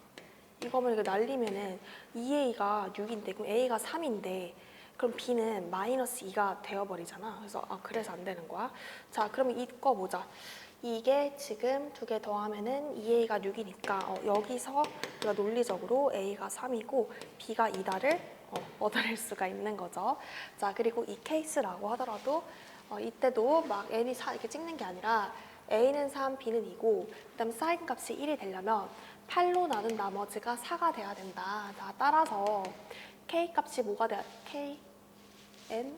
이거만 이렇게 날리면은 2A가 6인데 그럼 A가 3인데 그럼 B는 마이너스 2가 되어버리잖아. 그래서 안 되는 거야. 자, 그러면 이거 보자. 이게 지금 두 개 더하면은 2A가 6이니까 여기서 우리가 논리적으로 A가 3이고 B가 2다를 얻어낼 수가 있는 거죠. 자, 그리고 이 케이스라고 하더라도 이때도 막 n이 4 이렇게 찍는 게 아니라 a는 3, b는 2고 그다음 사인 값이 1이 되려면 8로 나눈 나머지가 4가 돼야 된다. 자, 따라서 k 값이 뭐가 돼야 n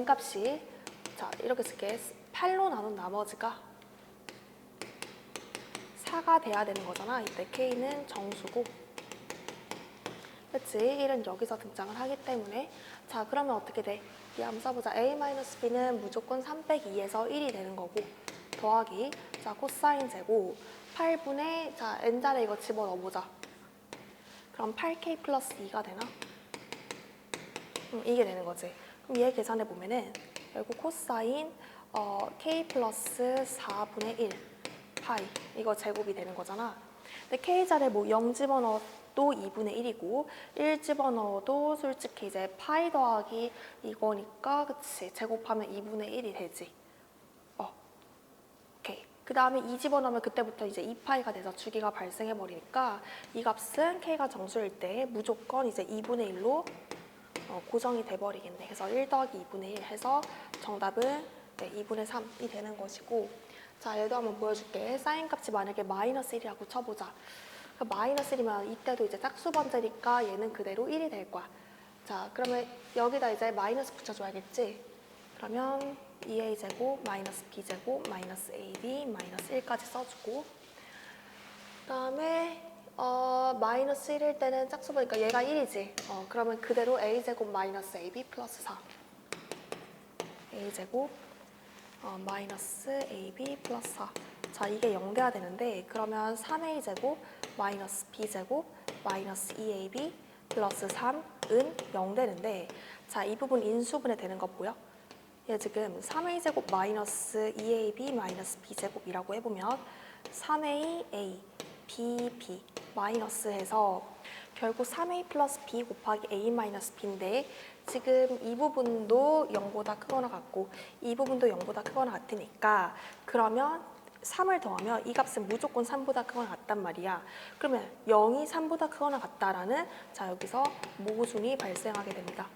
값이 자, 이렇게 쓸게. 8로 나눈 나머지가 4가 돼야 되는 거잖아. 이때 k는 정수고, 그치? 1은 여기서 등장을 하기 때문에. 자, 그러면 어떻게 돼? 이 한번 써보자. a-b는 무조건 3 빼기 2에서 1이 되는 거고, 더하기, 자, 코사인 제곱 8분의, 자, n자리에 이거 집어넣어보자. 그럼 8k 플러스 2가 되나? 이게 되는 거지. 그럼 얘 계산해보면은 결국 코사인 k 플러스 4분의 1 파이, 이거 제곱이 되는 거잖아. 근데 k자리에 뭐 0 집어넣어도 2분의 1이고 1 집어넣어도 솔직히 이제 파이 더하기 이거니까, 그치? 제곱하면 2분의 1이 되지. 오케이. 그 다음에 2 집어넣으면 그때부터 이제 2파이가 돼서 주기가 발생해버리니까 이 값은 k가 정수일 때 무조건 이제 2분의 1로 고정이 돼버리겠네. 그래서 1 더하기 2분의 1 해서 정답은 2분의 3이 되는 것이고, 자, 얘도 한번 보여줄게. 사인 값이 만약에 마이너스 1이라고 쳐보자. 마이너스 1이면 이때도 이제 짝수 번째니까 얘는 그대로 1이 될 거야. 자, 그러면 여기다 이제 마이너스 붙여줘야겠지? 그러면 2a제곱 마이너스 b제곱 마이너스 ab 마이너스 1까지 써주고, 그 다음에 마이너스 1일 때는 짝수 보니까 얘가 1이지. 그러면 그대로 a제곱 마이너스 ab 플러스 4 a제곱 마이너스 ab 플러스 4. 자, 이게 0 돼야 되는데, 그러면 3a제곱 마이너스 b제곱 마이너스 2ab 플러스 3은 0 되는데, 자, 이 부분 인수분해 되는 거 보여? 얘 지금 3a제곱 마이너스 2ab 마이너스 b제곱이라고 해보면 3aa bb 마이너스 해서 결국 3a 플러스 b 곱하기 a 마이너스 b인데, 지금 이 부분도 0보다 크거나 같고 이 부분도 0보다 크거나 같으니까, 그러면 3을 더하면 이 값은 무조건 3보다 크거나 같단 말이야. 그러면 0이 3보다 크거나 같다라는, 자, 여기서 모순이 발생하게 됩니다.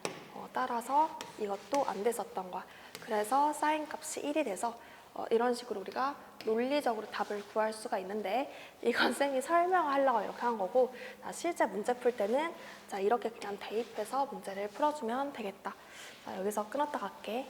따라서 이것도 안 됐었던 거야. 그래서 사인 값이 1이 돼서 이런 식으로 우리가 논리적으로 답을 구할 수가 있는데, 이건 쌤이 설명하려고 이렇게 한 거고, 자, 실제 문제 풀 때는 자, 이렇게 그냥 대입해서 문제를 풀어주면 되겠다. 자, 여기서 끊었다 갈게.